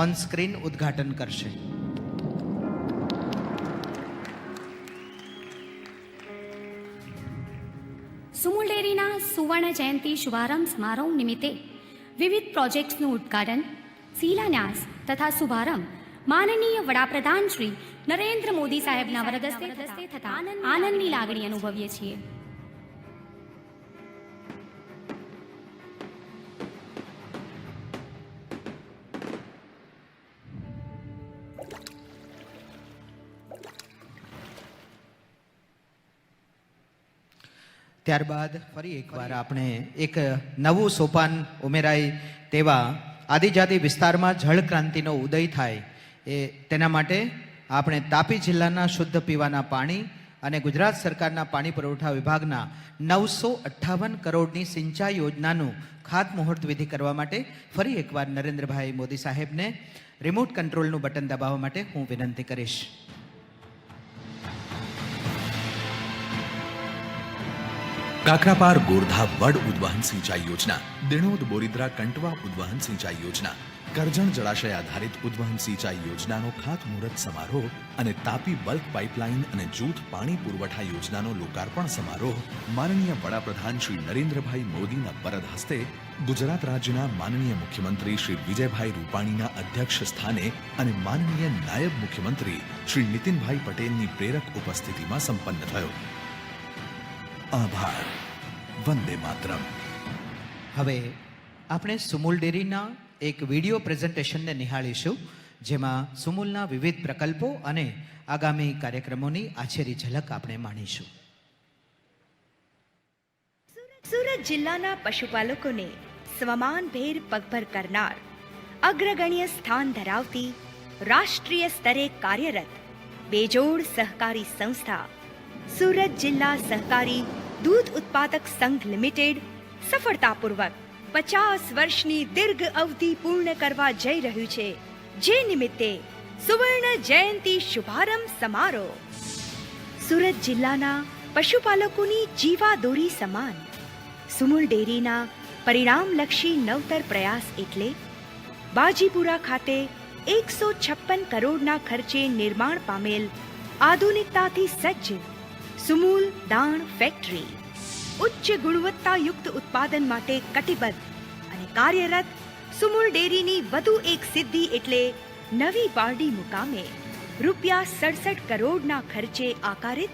ઓન સ્ક્રીન ઉદ્ઘાટન કરશે. સુમૂલ ડેરીના સુવર્ણ જયંતિ શુભારંભ સમારોહ નિમિત્તે વિવિધ પ્રોજેક્ટ્સનું ઉદ્ઘાટન, શિલાન્યાસ તથા શુભારંભ માનનીય વડાપ્રધાન શ્રી નરેન્દ્ર મોદી સાહેબના વરદ હસ્તે થતા આનંદની લાગણી અનુભવીએ છીએ. ત્યારબાદ ફરી એકવાર આપણે એક નવું સોપાન ઉમેરાય તેવા આદિજાતિ વિસ્તારમાં જળ ક્રાંતિનો ઉદય થાય તેના માટે આપણે તાપી જિલ્લાના શુદ્ધ પીવાના પાણી અને ગુજરાત સરકારના પાણી પુરવઠા વિભાગના 958 કરોડની સિંચાઈ યોજનાનું ખાતમુહૂર્ત વિધિ કરવા માટે ફરી એકવાર નરેન્દ્રભાઈ મોદી સાહેબને રિમોટ કંટ્રોલનું બટન દબાવવા માટે હું વિનંતી કરીશ. काकरापार गोरधा वड उद्वहन सिंचाई योजना, दिणोद बोरिद्रा कंटवा उद्वहन सिंचाई योजना, करजण जलाशय आधारित उद्वहन सिंचाई योजनानो खातमुहूर्त समारोह અને તાપી બલ્ક પાઇપલાઇન અને જૂથ પાણી પુરવઠા યોજનાનો લોકાર્પણ સમારોહ માનનીય વડાપ્રધાન શ્રી નરેન્દ્રભાઈ મોદીના વરદ હસ્તે ગુજરાત રાજ્યના માનનીય મુખ્યમંત્રી શ્રી વિજયભાઈ રૂપાણીના અધ્યક્ષ સ્થાને અને માનનીય નાયબ મુખ્યમંત્રી શ્રી નીતિનભાઈ પટેલની પ્રેરક ઉપસ્થિતિમાં સંપન્ન થયો. આભાર. વંદે માતરમ. હવે આપણે સુમૂલ ડેરીના એક વિડીયો પ્રેઝન્ટેશનને નિહાળીશું, જેમાં સુમૂલના વિવિધ પ્રકલ્પો અને આગામી કાર્યક્રમોની આછેરી ઝલક આપણે માણીશું. સુરત જિલ્લાના પશુપાલકોને સ્વમાનભેર પગભર કરનાર અગ્રગણ્ય સ્થાન ધરાવતી રાષ્ટ્રીય સ્તરે કાર્યરત બેજોડ સહકારી સંસ્થા સુરત જિલ્લા સહકારી દૂધ ઉત્પાદક સંઘ લિમિટેડ સફળતાપૂર્વક 50 વર્ષની દીર્ઘ અવધિ પૂર્ણ કરવા જઈ રહ્યું છે, જે નિમિત્તે સુવર્ણ જયંતિ શુભારંભ સમારોહ. સુરત જિલ્લાના પશુપાલકોની જીવાદોરી સમાન સુમુલ ડેરીના પરિણામલક્ષી નવતર પ્રયાસ એટલે બાજીપુરા ખાતે 156 કરોડના ખર્ચે નિર્માણ પામેલ આધુનિકતાથી સજ્જ સુમુલ દાણ ફેક્ટરી. ઉચ્ચ ગુણવત્તાયુક્ત ઉત્પાદન માટે કટિબદ્ધ અને કાર્યરત સુમુલ ડેરીની વધુ એક સિદ્ધિ એટલે નવી પારડી મુકામે ₹67 કરોડના ખર્ચે આકારિત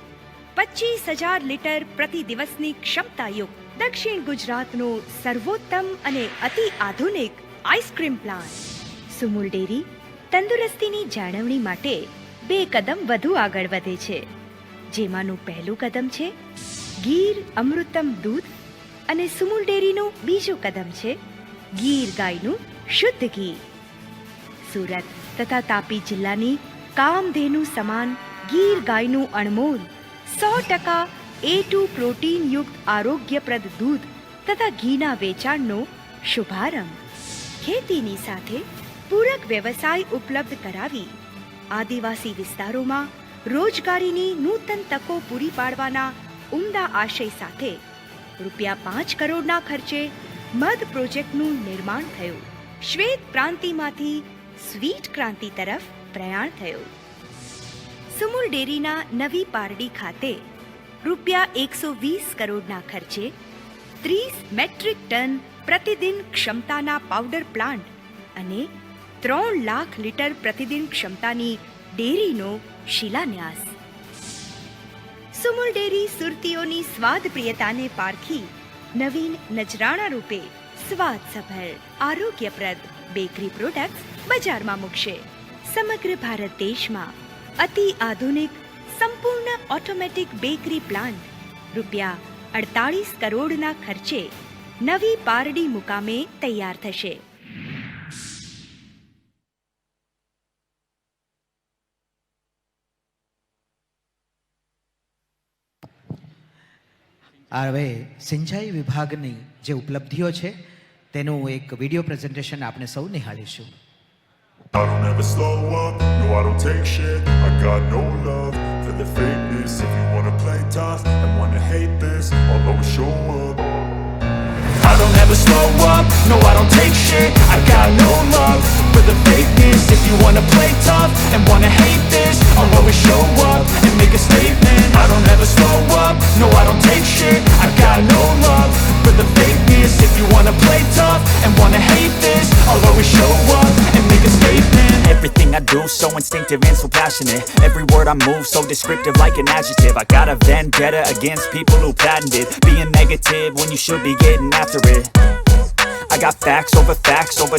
25,000 લીટર પ્રતિ દિવસની ક્ષમતાયુક્ત દક્ષિણ ગુજરાતનો સર્વોત્તમ અને અતિ આધુનિક આઈસ્ક્રીમ પ્લાન્ટ. સુમુલ ડેરી તંદુરસ્તીની જાળવણી માટે 2 કદમ વધુ આગળ વધે છે, જેમાંનું પહેલું કદમ છે ગીર અમૃતમ દૂધ અને સુમુલ ડેરીનું બીજું કદમ છે ગીર ગાયનું શુદ્ધ ઘી. સુરત તથા તાપી જિલ્લાની કામધેનુ સમાન ગીર ગાયનું અણમોલ 100% A2 પ્રોટીનયુક્ત આરોગ્યપ્રદ દૂધ તથા ઘીના વેચાણનો શુભારંભ. ખેતીની સાથે પૂરક વ્યવસાય ઉપલબ્ધ કરાવી આદિવાસી વિસ્તારોમાં રોજગારીની નૂતન તકો પૂરી પાડવાના ઉમદા આશય સાથે ₹5 કરોડના ખર્ચે મધ પ્રોજેક્ટનું નિર્માણ થયું. શ્વેત ક્રાંતિમાંથી સ્વીટ ક્રાંતિ તરફ પ્રયાણ થયું. સુમુલ ડેરીના નવી પારડી ખાતે ₹120 કરોડના ખર્ચે 30 મેટ્રિક ટન પ્રતિદિન ક્ષમતાના પાવડર પ્લાન્ટ અને 3 લાખ લીટર પ્રતિદિન ક્ષમતાની ડેરીનો શિલાન્યાસ. સુમુલ ડેરી સુરતીઓની સ્વાદ પ્રિયતાને પારખી નવીન નજરાણા રૂપે સ્વાદસભર આરોગ્યપ્રદ બેકરી પ્રોડક્ટ્સ બજારમાં મૂકશે. સમગ્ર ભારત દેશમાં અતિ આધુનિક સંપૂર્ણ ઓટોમેટિક બેકરી પ્લાન્ટ ₹48 કરોડના ખર્ચે નવી પારડી મુકામે તૈયાર થશે. હવે સિંચાઈ વિભાગની જે ઉપલબ્ધિઓ છે તેનું એક વિડીયો પ્રેઝન્ટેશન આપણે સૌ નિહાળીશું. I don't ever slow up, no I don't take shit. I got no love for the fakeness. If you wanna play tough and wanna hate this, I'll always show up. I don't ever slow up, no I don't take shit. I got no love for the fakeness. If you wanna play tough and wanna hate this, I'll always show up and make a statement. I don't ever slow up, no I don't take shit. I got no love for the fakeness. If you wanna play tough and wanna hate this, I'll always show up and make a statement. Everything I do so instinctive and so passionate. Every word I move so descriptive like an adjective. I got a vendetta against people who patented being negative when you should be getting after it. I got facts over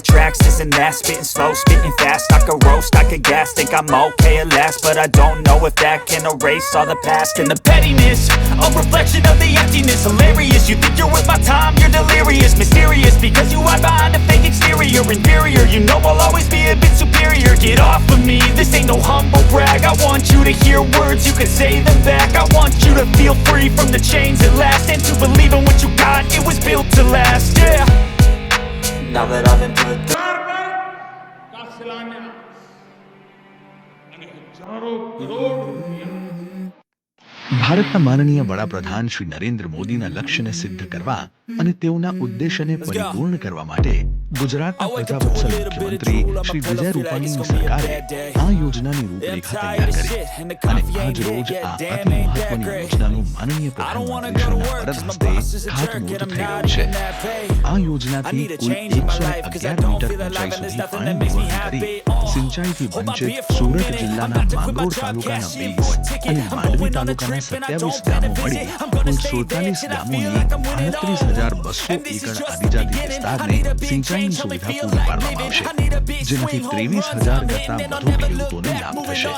tracks, this and that. Spitting slow, spitting fast. I could roast, I could gas. Think I'm okay at last, but I don't know if that can erase all the past. And the pettiness, a reflection of the emptiness. Hilarious, you think you're worth my time, you're delirious. Mysterious, because you hide behind a fake exterior. Inferior, you know I'll always be a bit superior. Get off of me, this ain't no humble brag. I want you to hear words, you can say them back. I want you to feel free from the chains at last, and to believe in what you got, it was built to last, yeah. Now that I've been put through. ભારતના માનનીય વડાપ્રધાન શ્રી નરેન્દ્ર મોદીના લક્ષ્યને સિદ્ધ કરવા અને તેઓના ઉદ્દેશ્યને પરિપૂર્ણ કરવા માટે ગુજરાતના પ્રજાવત્સલ મુખ્યમંત્રી શ્રી વિજય રૂપાણીની સરકારે આ યોજનાની રૂપરેખા તૈયાર કરી અને આજ રોજ આ અતિ મહત્વની યોજનાનું માનનીય પ્રધાનમંત્રીશ્રીના વરદ હસ્તે ખાતમુહૂર્ત થઈ રહ્યું છે. આ યોજનાથી કુલ 111 મીટર ઊંચાઈ સુધી પાણી નિર્વહન કરી સિંચાઈથી વંચિત સુરત જિલ્લાના માંગરોળ તાલુકાના 20 અને માંડવી તાલુકાના 27 ગામો મળી કુલ 47 ગામોની 38,200 એકર આદિજાતિ વિસ્તારને સિંચાઈની સુવિધા પૂરી પાડવામાં આવશે, જેનાથી 23,000 કરતા વધુ ખેડૂતોને લાભ થશે.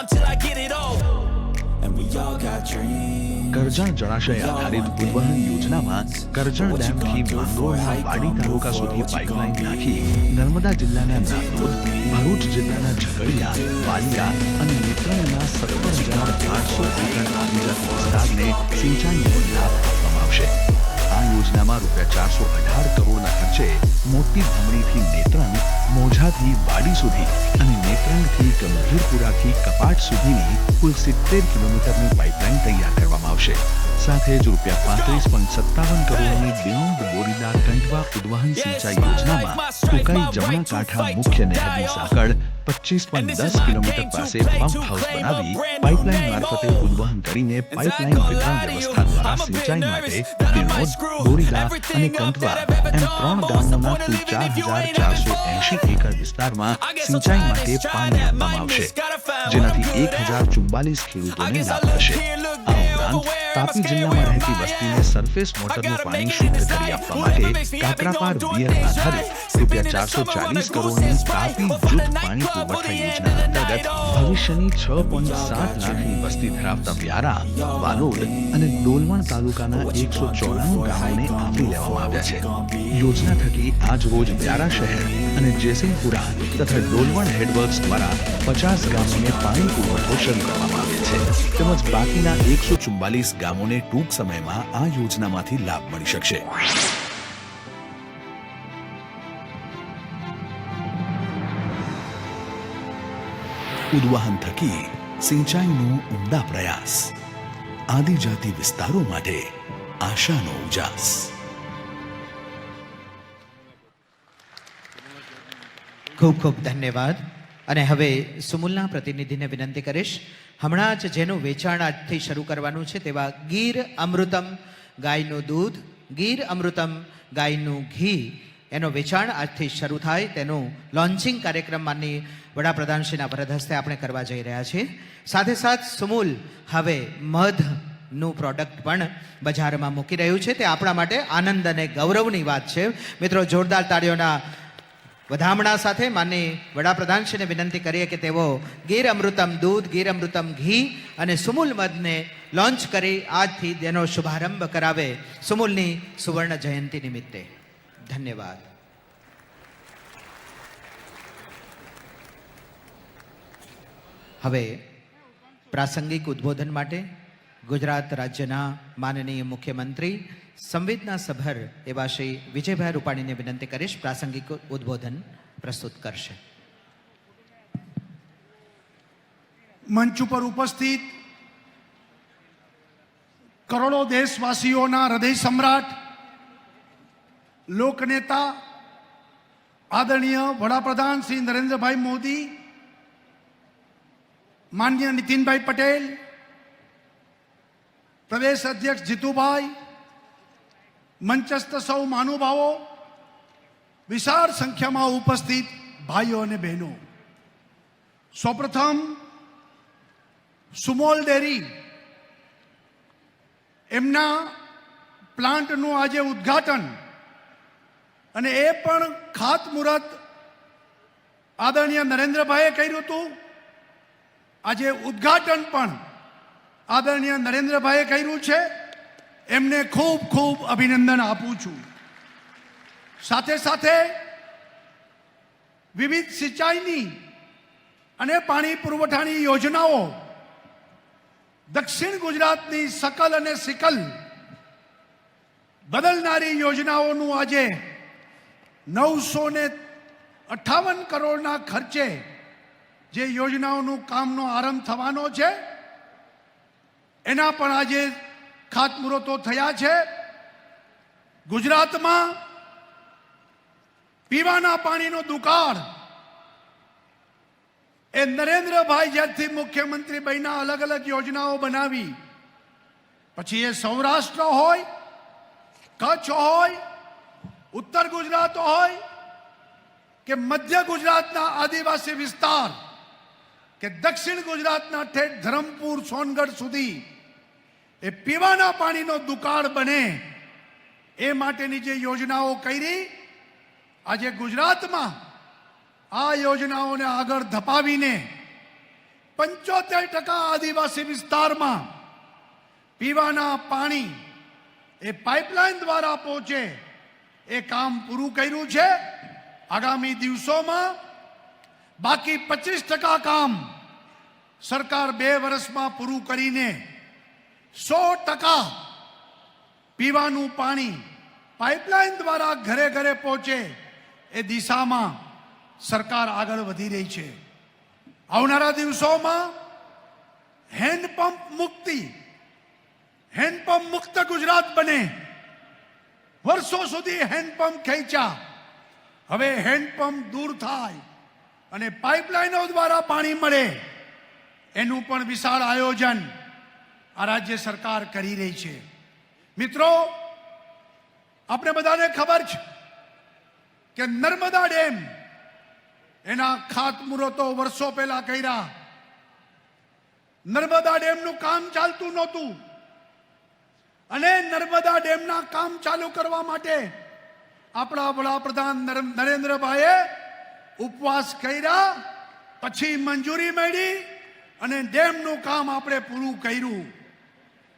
કરજણ જળાશય આધારિત ઉદ્વહન યોજનામાં કરજણ ડેમથી માંગરોળના વાડી તાલુકા સુધી પાઇપલાઇન નાખી નર્મદા જિલ્લાના નાંદોદ, ભરૂચ જિલ્લાના ઝઘડિયા, વાલિયા અને નેત્રંગના 17,800 એકર આદિજાતિ વિસ્તારને સિંચાઈનો લાભ આપવામાં આવશે. આ આ યોજનામાં ₹418 કરોડના ખર્ચે મોટી ધામણીથી નેત્રંગ, મોજાથી વાડી સુધી અને નેત્રંગથી ગંભીરપુરાથી કપાટ સુધીની કુલ 70 કિલોમીટરની પાઇપલાઇન તૈયાર કરવામાં આવશે. સાથે જ ₹35.57 કરોડની દિણોદ બોરીદા કંટવા ઉદ્વહન સિંચાઈ યોજનામાં ટૂંકાઈ જમણા કાંઠા મુખ્ય નહેરની સાંકળ 25.10 કિલોમીટર પાસે પંપ હાઉસ બનાવી પાઇપલાઇન મારફતે ઉદ્વહન કરીને પાઇપલાઇન વિતરણ વ્યવસ્થા દ્વારા સિંચાઈ માટે દિણોદ, બોરીદા અને કંટવા એમ 3 ગામોના કુલ 4,480 એકર વિસ્તારમાં સિંચાઈ માટે પાણી આપવામાં આવશે, જેનાથી 1,044 ખેડૂતોને લાભ થશે. આ ઉપરાંત તાપી જિલ્લામાં રહેતી વસ્તીને સરફેસ વોટરનું પાણી શુદ્ધ કરી આપવા માટે કાકરાપાર વિયર આધારિત ₹440 કરોડની તાપી જૂથ પાણી પુરવઠા યોજના અંતર્ગત ભવિષ્યની 6.7 લાખની વસ્તી ધરાવતા વ્યારા, વાલોડ અને ડોલવણ તાલુકાના 194 ગામોને આવરી લેવામાં આવ્યા છે. યોજના થકી આજ રોજ વ્યારા શહેર અને જેસિંગપુરા તથા ડોલવણ હેડવર્ક્સ દ્વારા 50 ગામોને પાણી પુરવઠો શરૂ કરવામાં આવે છે, તેમજ બાકીના 144 ગામોને ટૂંક સમયમાં આ યોજનામાંથી લાભ મળી શકશે. ઉદ્વહન થકી સિંચાઈનો ઉમદા પ્રયાસ, આદિજાતિ વિસ્તારો માટે આશાનો ઉજાસ. ખૂબ ખૂબ ધન્યવાદ. અને હવે સુમુલના પ્રતિનિધિને વિનંતી કરીશ, હમણાં જ જેનું વેચાણ આજથી શરૂ કરવાનું છે તેવા ગીર અમૃતમ ગાયનું દૂધ, ગીર અમૃતમ ગાયનું ઘી એનો વેચાણ આજથી શરૂ થાય તેનું લોન્ચિંગ કાર્યક્રમ માનની વડાપ્રધાનશ્રીના વરદ હસ્તે આપણે કરવા જઈ રહ્યા છીએ. સાથે સાથ સુમુલ હવે મધનું પ્રોડક્ટ પણ બજારમાં મૂકી રહ્યું છે. તે આપણા માટે આનંદ અને ગૌરવની વાત છે. મિત્રો, જોરદાર તાળીઓના વધામણા સાથે માનની વડાપ્રધાનશ્રીને વિનંતી કરીએ કે તેઓ ગીર અમૃતમ દૂધ, ગીર અમૃતમ ઘી અને સુમુલ મધને લોન્ચ કરી આજથી તેનો શુભારંભ કરાવે સુમુલની સુવર્ણ જયંતિ નિમિત્તે. ધન્યવાદ. હવે પ્રાસંગિક ઉદ્બોધન માટે ગુજરાત રાજ્યના માનનીય મુખ્યમંત્રી સંવેદના સભર એવા શ્રી વિજયભાઈ રૂપાણીને વિનંતી કરીશ, પ્રાસંગિક ઉદ્બોધન પ્રસ્તુત કરશે. મંચ ઉપર ઉપસ્થિત કરોડો દેશવાસીઓના હૃદય સમ્રાટ, લોકનેતા આદરણીય વડાપ્રધાન શ્રી નરેન્દ્રભાઈ મોદી, માનનીય નીતિનભાઈ પટેલ, પ્રદેશ અધ્યક્ષ જીતુભાઈ, મંચસ્થ સૌ મહાનુભાવો, વિશાળ સંખ્યામાં ઉપસ્થિત ભાઈઓ અને બહેનો, સૌપ્રથમ સુમોલ ડેરી એમના પ્લાન્ટનું આજે ઉદ્ઘાટન અને એ પણ ખાતમુહૂર્ત આદરણીય નરેન્દ્રભાઈએ કર્યું હતું. આજે ઉદ્ઘાટન પણ આદરણીય નરેન્દ્રભાઈએ કર્યું છે. એમને ખૂબ ખૂબ અભિનંદન આપું છું. સાથે સાથે વિવિધ સિંચાઈની અને પાણી પુરવઠાની યોજનાઓ દક્ષિણ ગુજરાતની સકલ અને સિકલ બદલનારી યોજનાઓનું આજે 958 કરોડના ખર્ચે જે યોજનાઓનું કામનો આરંભ થવાનો છે એના પણ આજે ખાતમુહૂર્તો થયા છે. ગુજરાતમાં પીવાના પાણીનો દુકાળ એ નરેન્દ્રભાઈ જ્યારથી મુખ્યમંત્રી બન્યા અલગ અલગ યોજનાઓ બનાવી, પછી એ સૌરાષ્ટ્ર હોય, કચ્છ હોય, ઉત્તર ગુજરાત હોય કે મધ્ય ગુજરાતના આદિવાસી વિસ્તાર કે દક્ષિણ ગુજરાતના ઠેઠ ધરમપુર, સોનગઢ સુધી એ પીવાના પાણીનો દુકાળ બને એ માટેની જે યોજનાઓ કરી, આજે ગુજરાતમાં આ યોજનાઓને આગળ ધપાવીને 75% આદિવાસી વિસ્તારમાં પીવાના પાણી એ પાઇપલાઇન દ્વારા પહોંચે એ કામ પૂરું કર્યું છે. આગામી દિવસોમાં બાકી 25% કામ સરકાર 2 વર્ષમાં પૂરું કરીને 100% પીવાનું પાણી પાઇપલાઇન દ્વારા ઘરે ઘરે પહોંચે એ દિશામાં સરકાર આગળ વધી રહી છે. આવનારા દિવસોમાં હેન્ડપંપ મુક્ત ગુજરાત બને. વર્ષો સુધી હેન્ડપંપ ખેંચ્યા, હવે હેન્ડપંપ દૂર થાય અને પાઇપલાઇનો દ્વારા પાણી મળે, એનું પણ વિશાળ આયોજન આ રાજ્ય સરકાર કરી રહી છે. મિત્રો, આપણે બધાને ખબર છે કે નર્મદા ડેમ એના ખાતમુહૂર્તો વર્ષો પહેલા કર્યા. નર્મદા ડેમનું કામ ચાલતું નહોતું અને નર્મદા ડેમના કામ ચાલુ કરવા માટે આપણા વડાપ્રધાન નરેન્દ્રભાઈએ ઉપવાસ કર્યા, પછી મંજૂરી મળી અને ડેમનું કામ આપણે પૂરું કર્યું.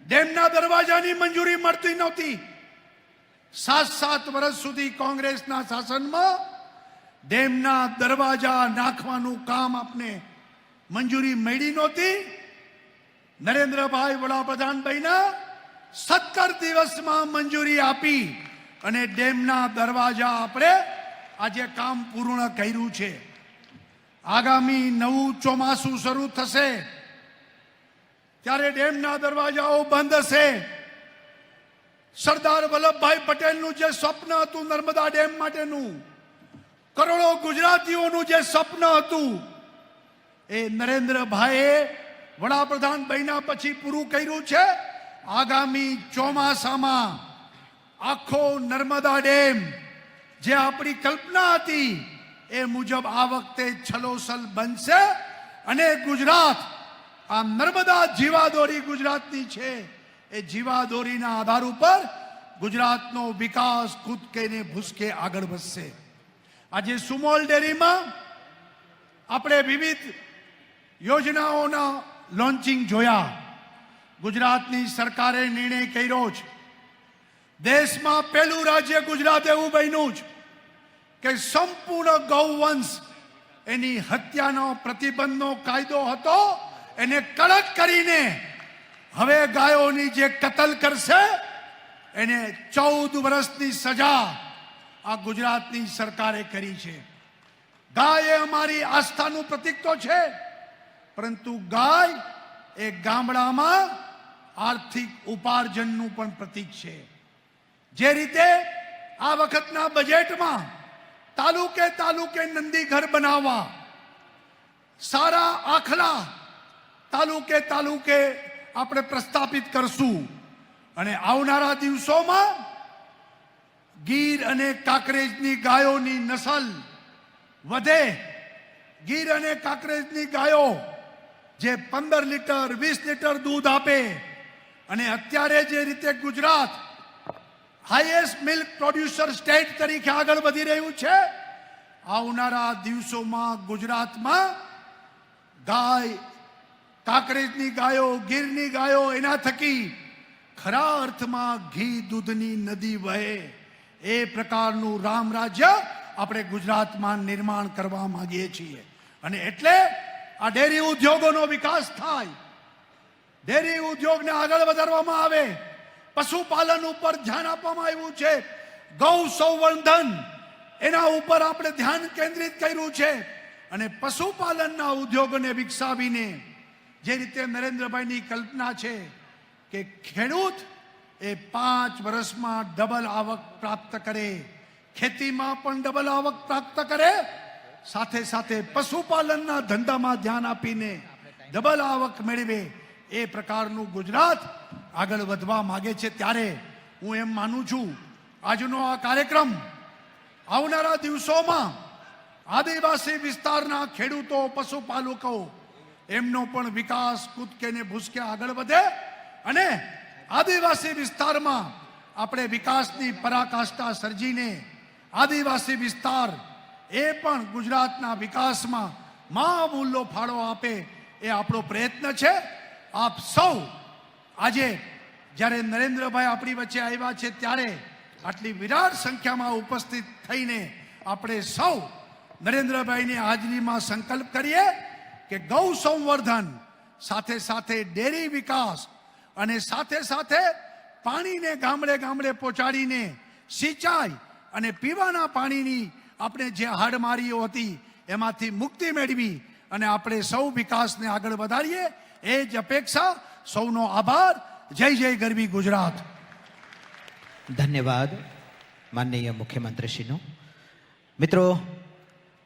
ડેમના દરવાજાની મંજૂરી મળતી નહોતી. 7 વર્ષ સુધી કોંગ્રેસના શાસનમાં ડેમના દરવાજા નાખવાનું કામ આપને મંજૂરી મળી નહોતી. નરેન્દ્રભાઈ વડાપ્રધાન બન્યા, 17 દિવસમાં મંજૂરી આપી અને ડેમના દરવાજા આપણે આજે કામ પૂર્ણ કર્યું છે. આગામી નવું ચોમાસું શરૂ થશે ત્યારે ડેમના દરવાજાઓ બંધ હશે. સરદાર વલ્લભભાઈ પટેલનું જે સ્વપ્ન હતું નર્મદા ડેમ માટેનું, કરોડો ગુજરાતીઓનું જે સ્વપ્ન હતું, એ નરેન્દ્રભાઈએ વડાપ્રધાન બન્યા પછી પૂરું કર્યું છે. આગામી ચોમાસામાં આખો નર્મદા ડેમ જે આપણી કલ્પના હતી એ મુજબ આ વખતે છલોછલ બનશે અને ગુજરાત, આ નર્મદા જીવાદોરી ગુજરાતની છે, એ જીવાદોરીના આધાર ઉપર ગુજરાતનો વિકાસ કૂદકે ને ભૂસકે આગળ વધશે. આજે સુમોલ ડેરીમાં આપણે વિવિધ યોજનાઓના લોન્ચિંગ જોયા. ગુજરાતની સરકારે નિર્ણય કર્યો છે, દેશમાં પહેલું રાજ્ય ગુજરાત એવું બન્યું છે કે સંપૂર્ણ ગૌવંશ, એની હત્યાનો પ્રતિબંધનો કાયદો હતો, એને કડક કરીને હવે ગાયોની જે કતલ કરશે એને 14 વર્ષની સજા આ ગુજરાતની સરકારે કરી છે. ગાય એ અમારી આસ્થાનું પ્રતીક તો છે, પરંતુ ગાય એ ગામડામાં આર્થિક ઉપાર્જનનું પણ પ્રતીક છે. જે રીતે આ વખતના બજેટમાં તાલુકે તાલુકે નંદી ઘર બનાવવા, સારા આખલા તાલુકે તાલુકે આપણે પ્રસ્થાપિત કરશું અને આવનારા દિવસોમાં ગીર અને કાંકરેજની ગાયોની નસલ વધે. ગીર અને કાંકરેજની ગાયો જે 15 લીટર 20 લીટર દૂધ આપે અને અત્યારે જે રીતે Gujarat highest milk producer state તરીકે આગળ વધી રહ્યું છે, આવનારા દિવસોમાં ગુજરાતમાં ગાય, કાંકરેજની ગાયો, ગીરની ગાયો, એના થકી ખરા અર્થમાં ઘી દૂધની નદી વહે, એ પ્રકારનું રામ રાજ્ય આપણે ગુજરાતમાં નિર્માણ કરવા માંગીએ છીએ. અને એટલે આ ડેરી ઉદ્યોગોનો વિકાસ થાય, ડેરી ઉદ્યોગને આગળ વધારવામાં આવે, પશુપાલન ઉપર ધ્યાન આપવામાં આવ્યું છે, ગૌ સંવર્ધન એના ઉપર આપણે ધ્યાન કેન્દ્રિત કર્યું છે અને પશુપાલનના ઉદ્યોગોને વિકસાવીને જે રીતે નરેન્દ્રભાઈની કલ્પના છે કે ખેડૂત એ 5 વર્ષમાં ડબલ આવક પ્રાપ્ત કરે, ખેતીમાં પણ ડબલ આવક પ્રાપ્ત કરે, સાથે સાથે પશુપાલનના ધંધામાં ધ્યાન આપીને ડબલ આવક મેળવે, એ પ્રકારનું ગુજરાત આગળ વધવા માંગે છે. ત્યારે હું એમ માનું છું આજનો આ કાર્યક્રમ આવનારા દિવસોમાં આદિવાસી વિસ્તારના ખેડૂતો, પશુપાલકો એમનો પણ વિકાસ કૂદકે ને ભૂસકે આગળ વધે અને આદિવાસી વિસ્તારમાં આપણે વિકાસની પરાકાષ્ઠા સર્જીને આદિવાસી વિસ્તાર એ પણ ગુજરાતના વિકાસમાં મહામૂલ્યો ફાળો આપે, એ આપણો પ્રયત્ન છે. આપ સૌ આજે જ્યારે નરેન્દ્રભાઈ આપણી વચ્ચે આવ્યા છે ત્યારે આટલી વિરાટ સંખ્યામાં ઉપસ્થિત થઈને આપણે સૌ નરેન્દ્રભાઈની હાજરીમાં સંકલ્પ કરીએ કે ગૌ સંવર્ધન સાથે સાથે ડેરી વિકાસ અને સાથે સાથે પાણીને ગામડે ગામડે પહોંચાડીને સિંચાઈ અને પીવાના પાણીની આપણે જે હાડમારીઓ હતી એમાંથી મુક્તિ મેળવી અને આપણે સૌ વિકાસને આગળ વધારીએ એ જ અપેક્ષા. સૌનો આભાર. જય જય ગરવી ગુજરાત. ધન્યવાદ માનનીય મુખ્યમંત્રીશ્રીનો. મિત્રો,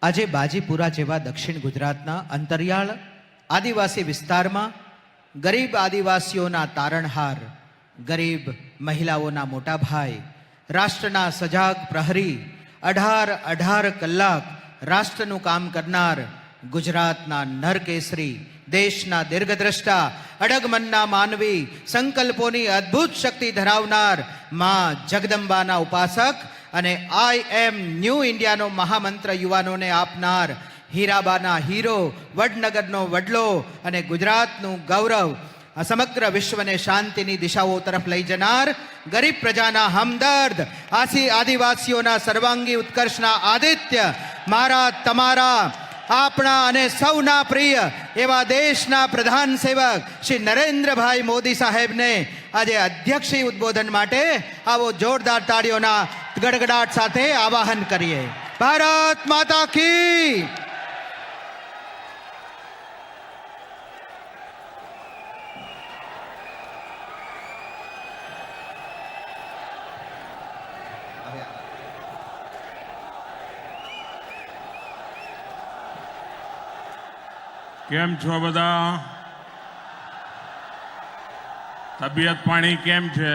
આજે બાજીપુરા જેવા દક્ષિણ ગુજરાતના અંતરિયાળ આદિવાસી વિસ્તારમાં ગરીબ આદિવાસીઓના તારણહાર, ગરીબ મહિલાઓના મોટા ભાઈ, રાષ્ટ્રના સજાગ પ્રહરી, 18 કલાક રાષ્ટ્રનું કામ કરનાર ગુજરાતના નરકેસરી, દેશના દીર્ઘદ્રષ્ટા, અડગ મનના માનવી, સંકલ્પોની અદ્ભુત શક્તિ ધરાવનાર માં જગદંબાના ઉપાસક અને આઈ એમ ન્યૂ ઇન્ડિયાનો મહામંત્ર યુવાનોને આપનાર, હીરાબાના હીરો, વડનગરનો વડલો અને ગુજરાતનું ગૌરવ, આ સમગ્ર વિશ્વને શાંતિની દિશાઓ તરફ લઈ જનાર, ગરીબ પ્રજાના હમદર્દ, આદિવાસીઓના સર્વાંગી ઉત્કર્ષના આદિત્ય, મારા તમારા આપણા અને સૌના પ્રિય એવા દેશના પ્રધાન સેવક શ્રી નરેન્દ્રભાઈ મોદી સાહેબને આજે અધ્યક્ષીય ઉદ્બોધન માટે આવો જોરદાર તાળીઓના ગડગડાટ સાથે આવાહન કરીએ. ભારત માતા કી. કેમ છો બધા? તબિયત પાણી કેમ છે?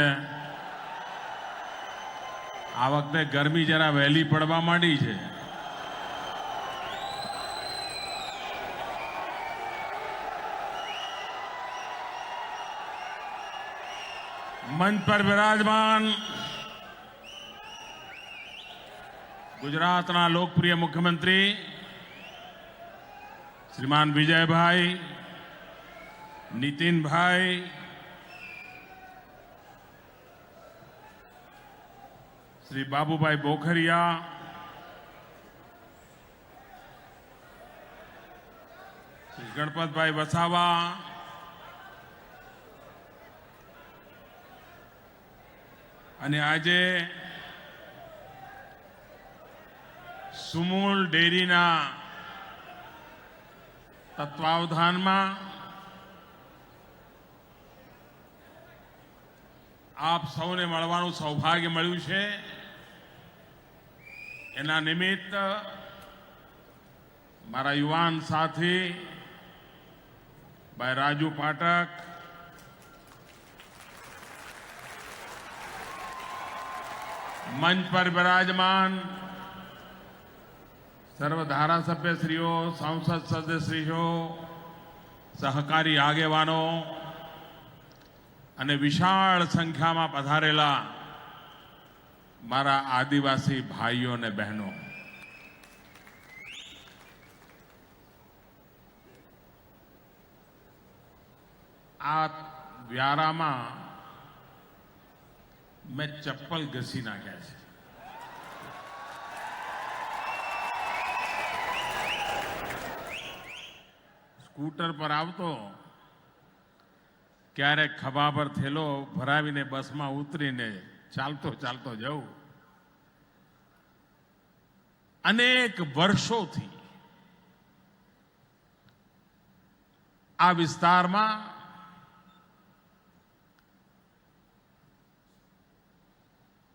આ વખતે ગરમી જરા વહેલી પડવા માંડી છે. મંચ પર બિરાજમાન ગુજરાતના લોકપ્રિય મુખ્યમંત્રી શ્રીમાન વિજયભાઈ, નીતિનભાઈ, શ્રી બાબુભાઈ બોખરિયા, શ્રી ગણપતભાઈ વસાવા, અને આજે સુમૂલ ડેરીના તત્વાવધાનમાં આપ સૌને મળવાનું સૌભાગ્ય મળ્યું છે. એના નિમિત્ત મારા યુવાન સાથી ભાઈ રાજુ પાઠક, મંચ પર બિરાજમાન સર્વ ધારાસભ્યશ્રીઓ, સંસદ સદસ્યશ્રીઓ, સહકારી આગેવાનો અને વિશાળ સંખ્યામાં પધારેલા મારા આદિવાસી ભાઈઓ અને બહેનો, આ વ્યારામાં મેં ચપ્પલ ઘસી નાખ્યા છે. સ્કૂટર પર આવતો ક્યારેક ખભા પર થેલો ભરાવીને બસમાં ઉતરીને ચાલતો ચાલતો જવું. અનેક વર્ષોથી આ વિસ્તારમાં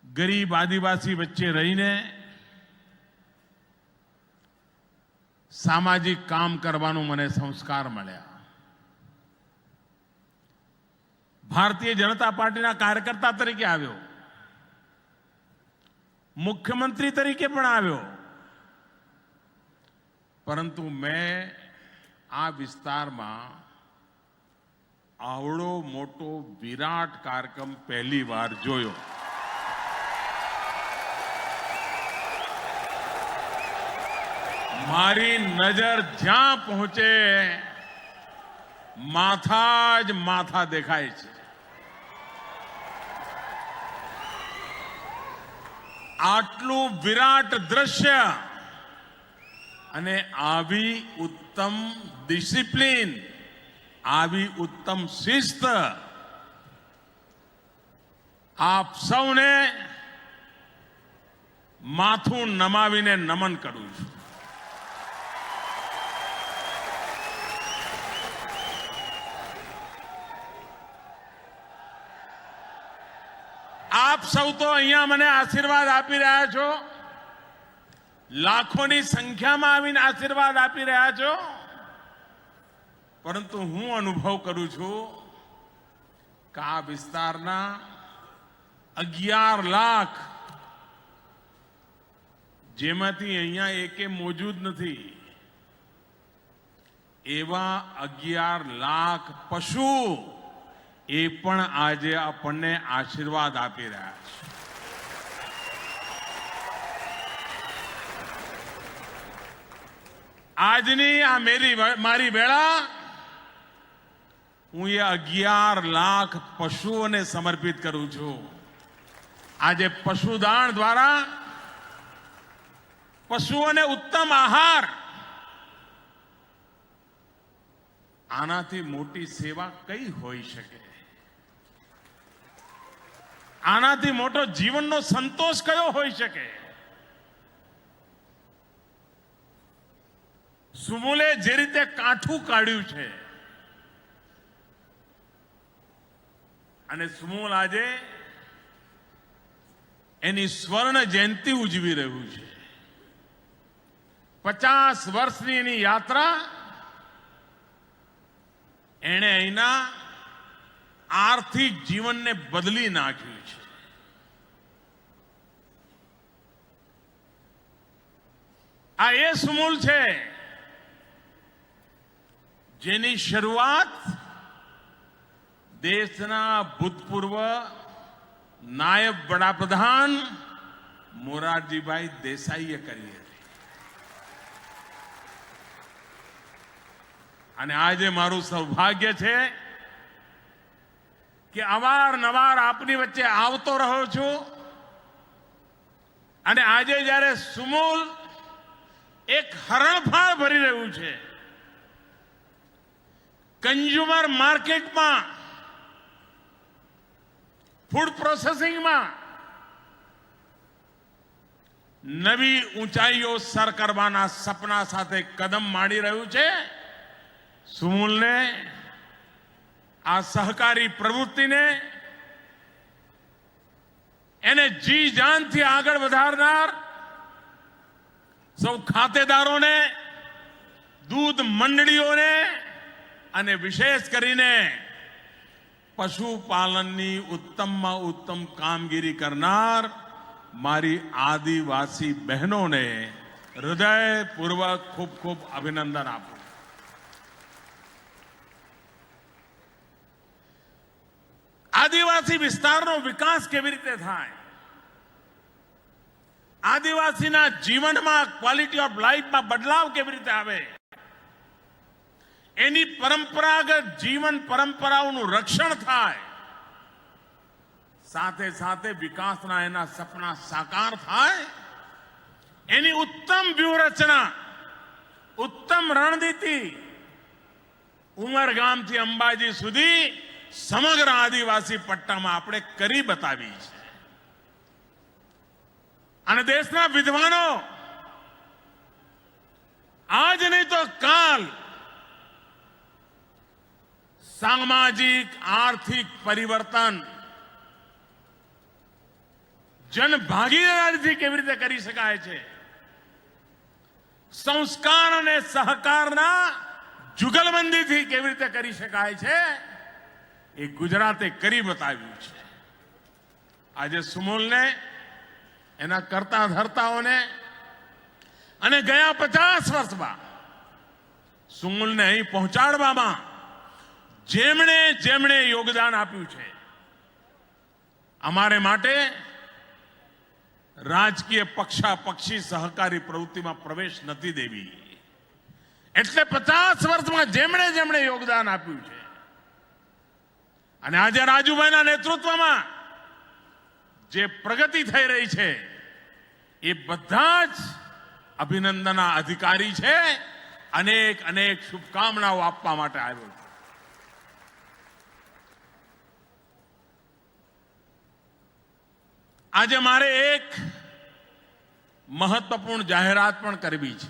ગરીબ આદિવાસી વચ્ચે રહીને સામાજિક કામ કરવાનું મને સંસ્કાર મળ્યા. ભારતીય જનતા પાર્ટીના કાર્યકર્તા તરીકે આવ્યો, મુખ્યમંત્રી તરીકે પણ આવ્યો, પરંતુ મેં આ વિસ્તારમાં આવડો મોટો વિરાટ કાર્યક્રમ પહેલી વાર જોયો. મારી નજર જ્યાં પહોંચે માથા જ માથા દેખાય છે. આટલું વિરાટ દ્રશ્ય અને આવી ઉત્તમ ડિસિપ્લિન, આવી ઉત્તમ શિસ્ત આપ સૌને માથું નમાવીને નમન કરું છું. આપ સૌ તો અહીંયા મને આશીર્વાદ આપી રહ્યા છો, લાખોની સંખ્યામાં આવીને આશીર્વાદ આપી રહ્યા છો, પરંતુ હું અનુભવ કરું છું કે આ વિસ્તારના 11 લાખ જેમાંથી અહીંયા એકે મોજૂદ નથી એવા 11 લાખ પશુ એ પણ આજે આપણને આશીર્વાદ આપી રહ્યા છે. આજની આ મારી વેળા હું એ 11 લાખ પશુઓને સમર્પિત કરું છું. આજે પશુદાન દ્વારા પશુઓને ઉત્તમ આહાર, આનાથી મોટી સેવા કઈ હોઈ શકે? આનાથી મોટો જીવનનો સંતોષ કયો હોઈ શકે? સુમુલે જે રીતે કાઠું કાઢ્યું છે અને સુમુલ આજે એની સ્વર્ણ જયંતિ ઉજવી રહ્યું છે. 50 વર્ષની એની યાત્રા એણે અહીંના આર્થિક જીવનને બદલી નાખ્યું છે. આ એ સુમુલ છે જેની શરૂઆત દેશના ભૂતપૂર્વ નાયબ વડાપ્રધાન મોરારજીભાઈ દેસાઈએ કરી હતી. અને આજે મારું સૌભાગ્ય છે કે અવારનવાર આપની વચ્ચે આવતો રહ્યો છું અને આજે જ્યારે સુમુલ એક હરણફાળ ભરી રહ્યું છે, કન્ઝ્યુમર માર્કેટમાં, ફૂડ પ્રોસેસિંગમાં નવી ઊંચાઈઓ સર કરવાના સપના સાથે કદમ માંડી રહ્યું છે. સુમુલને આ સહકારી પ્રવૃત્તિને એને જી જાનથી આગળ વધારનાર સૌ ખાતેદારોને, દૂધ મંડળીઓને અને વિશેષ કરીને પશુપાલનની ઉત્તમમાં ઉત્તમ કામગીરી કરનાર મારી આદિવાસી બહેનોને હૃદયપૂર્વક ખૂબ ખૂબ અભિનંદન આપું. આદિવાસી વિસ્તારનો વિકાસ કેવી રીતે થાય, આદિવાસીના જીવનમાં ક્વોલિટી ઓફ લાઈફમાં બદલાવ કેવી રીતે આવે, એની પરંપરાગત જીવન પરંપરાઓનું રક્ષણ થાય, સાથે સાથે વિકાસના એના સપના સાકાર થાય, એની ઉત્તમ વ્યૂહરચના, ઉત્તમ રણનીતિ ઉમરગામથી અંબાજી સુધી સમગ્ર આદિવાસી પટ્ટામાં આપણે કરી બતાવી છે. અને દેશના વિદ્વાનો આજ નહીં તો કાલ સામાજિક આર્થિક પરિવર્તન જનભાગીદારીથી કેવી રીતે કરી શકાય છે, સંસ્કાર અને સહકારના જુગલબંધીથી કેવી રીતે કરી શકાય છે, એ ગુજરાતે કરી બતાવ્યું છે. આજે સુમુલને, એના કરતા ધર્તાઓને અને ગયા 50 વર્ષમાં સુમુલને અહીં પહોંચાડવામાં જેમણે જેમણે યોગદાન આપ્યું છે, અમારે માટે રાજકીય પક્ષાપક્ષી સહકારી પ્રવૃત્તિમાં પ્રવેશ નથી દેવી. એટલે 50 વર્ષમાં જેમણે જેમણે યોગદાન આપ્યું છે અને આજે રાજુભાઈના નેતૃત્વમાં જે પ્રગતિ થઈ રહી છે એ બધા જ અભિનંદનના અધિકારી છે. અનેક અનેક શુભકામનાઓ આપવા માટે આવ્યો છું. આજે મારે એક મહત્વપૂર્ણ જાહેરાત પણ કરવી છે.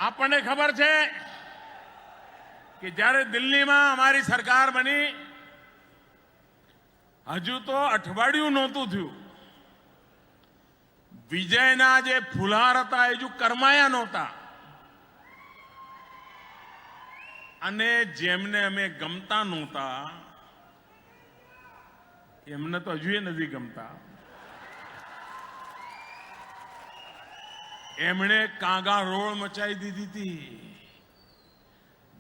આપણને ખબર છે કે જ્યારે દિલ્હીમાં અમારી સરકાર બની હજુ તો અઠવાડિયું નહોતું થયું. વિજયના જે ફુલાર હતા એ હજુ કરમાયા નહોતા. અને જેમને અમે ગમતા નહોતા એમને તો હજુ નથી ગમતા. એમણે કાંગા રોળ મચાવી દીધી હતી.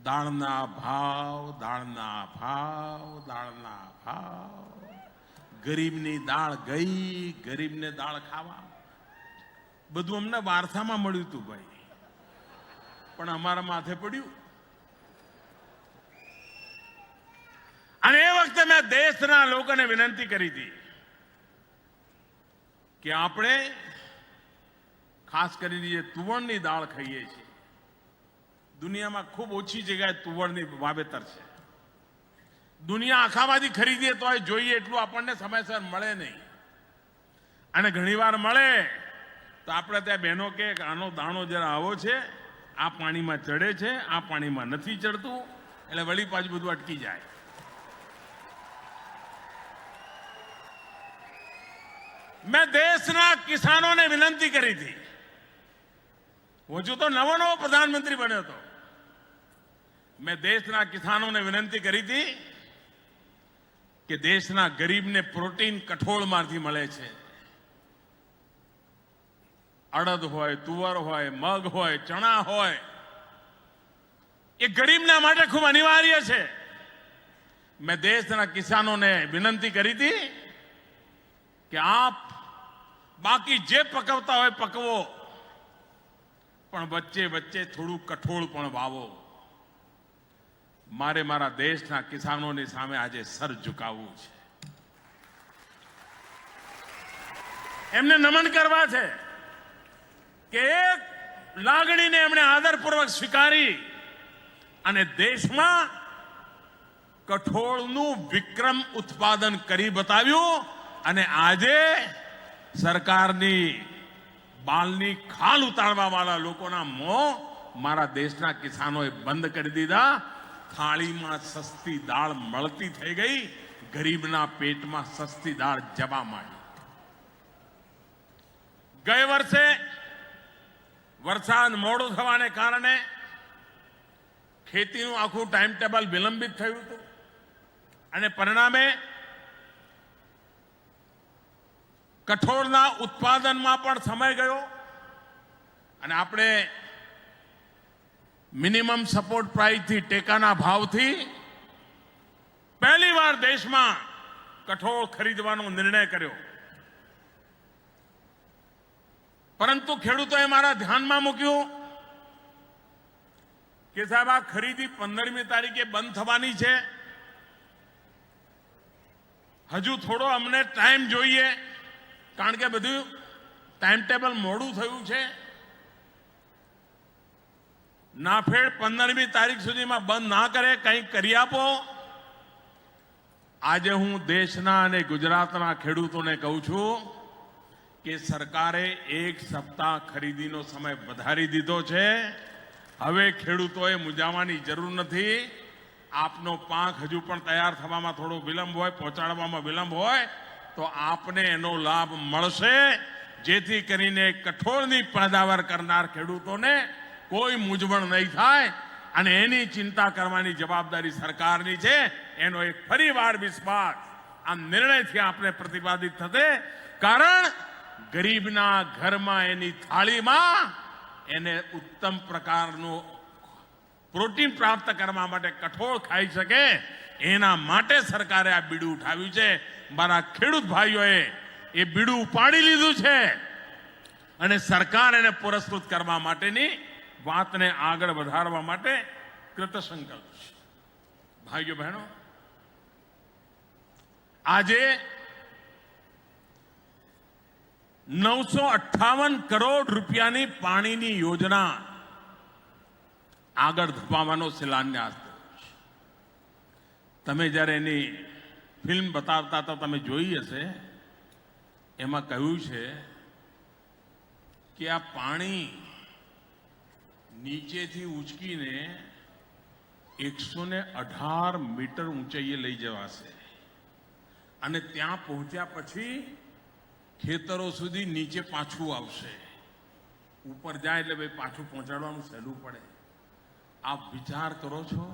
દાળના ભાવ, દાળના ભાવ, દાળના ભાવ. ગરીબની દાળ ગઈ, ગરીબને દાળ ખાવા. બધું અમને વારસામાં મળ્યું હતું ભાઈ, પણ અમારા માથે પડ્યું. અને એ વખતે મેં દેશના લોકોને વિનંતી કરી હતી કે આપણે ખાસ કરીને જે તુવરની દાળ ખાઈએ છીએ, દુનિયામાં ખૂબ ઓછી જગ્યાએ તુવરની વાવેતર છે. દુનિયા આખામાંથી ખરીદીએ તો જોઈએ એટલું આપણને સમયસર મળે નહીં. અને ઘણીવાર મળે તો આપણે ત્યાં બહેનો કે આનો દાણો જરા આવો છે, આ પાણીમાં ચડે છે, આ પાણીમાં નથી ચડતું, એટલે વળી પાછું બધું અટકી જાય. મેં દેશના કિસાનોને વિનંતી કરી હતી. હજુ તો નવો પ્રધાનમંત્રી બન્યો હતો. મેં દેશના કિસાનોને વિનંતી કરી હતી કે દેશના ગરીબને પ્રોટીન કઠોળમાંથી મળે છે. અડદ હોય, તુવર હોય, મગ હોય, ચણા હોય, એ ગરીબના માટે ખૂબ અનિવાર્ય છે. મેં દેશના કિસાનોને વિનંતી કરી હતી કે આપ બાકી જે પકવતા હોય પકવો, પણ વચ્ચે વચ્ચે થોડું કઠોળ પણ વાવો. મારે મારા દેશના કિસાનોની સામે આજે સર ઝુકાવવું છે. એમને નમન કરવા છે કે એક લાગણીને એમણે આદરપૂર્વક સ્વીકારી અને દેશમાં કઠોળનું વિક્રમ ઉત્પાદન કરી બતાવ્યું. અને આજે સરકારની બાલની ખાલ ઉતારવા વાળા લોકોના મોં મારા દેશના કિસાનોએ બંધ કરી દીધા. થાળીમાં સસ્તી દાળ મળતી થઈ ગઈ, ગરીબના પેટમાં સસ્તી દાળ જવા માંડી. ગયે વર્ષે વરસાદ મોડો થવાને કારણે ખેતીનું આખું ટાઈમ ટેબલ વિલંબિત થયું હતું અને પરિણામે કઠોળના ઉત્પાદનમાં પણ સમય ગયો. અને આપણે મિનિમમ સપોર્ટ પ્રાઇસથી, ટેકાના ભાવથી પહેલીવાર દેશમાં કઠોળ ખરીદવાનો નિર્ણય કર્યો. પરંતુ ખેડૂતોએ મારા ધ્યાનમાં મૂક્યું કે સાહેબ આ ખરીદી 15મી તારીખે બંધ થવાની છે, હજુ થોડો અમને ટાઈમ જોઈએ, કારણ કે બધું ટાઈમ ટેબલ મોડું થયું છે. નાફેડ 15મી તારીખ સુધીમાં બંધ ના કરે, કંઈક કરી આપો. આજે હું દેશના અને ગુજરાતના ખેડૂતોને કહું છું કે સરકારે 1 સપ્તાહ ખરીદીનો સમય વધારી દીધો છે. હવે ખેડૂતોએ મૂંઝાવાની જરૂર નથી. આપનો પાક હજુ પણ તૈયાર થવામાં થોડો વિલંબ હોય, પહોંચાડવામાં વિલંબ હોય, તો આપને એનો લાભ મળશે, જેથી કરીને કઠોળની પેદાવાર કરનાર ખેડૂતોને કોઈ મૂંઝવણ નહીં થાય. અને એની ચિંતા કરવાની જવાબદારી સરકારની છે. એનો એક ફરીવાર વિશ્વાસ આ નિર્ણયથી આપણે પ્રતિપાદિત થશે. કારણ ગરીબના ઘરમાં એની થાળીમાં એને ઉત્તમ પ્રકારનું પ્રોટીન પ્રાપ્ત કરવા માટે કઠોળ ખાઈ શકે, એના માટે સરકારે આ બીડું ઉઠાવ્યું છે. મારા ખેડૂત ભાઈઓએ એ બીડું ઉપાડી લીધું છે અને સરકાર એને પુરસ્કૃત કરવા માટેની વાતને આગળ વધારવા માટે કૃતસંકલ્પ છે. ભાઈઓ બહેનો, આજે 958 કરોડ રૂપિયાની પાણીની યોજના આગળ ધપાવવાનો શિલાન્યાસ થયો છે. તમે જ્યારે એની ફિલ્મ બતાવતા હતા તમે જોઈ હશે, એમાં કહ્યું છે કે આ પાણી નીચેથી ઉચકીને 118 મીટર ઊંચાઈએ લઈ જવાશે અને ત્યાં પહોંચ્યા પછી ખેતરો સુધી નીચે પાછું આવશે. ઉપર જાય એટલે ભાઈ પાછું પહોંચાડવાનું સહેલું પડે. આપ વિચાર કરો છો,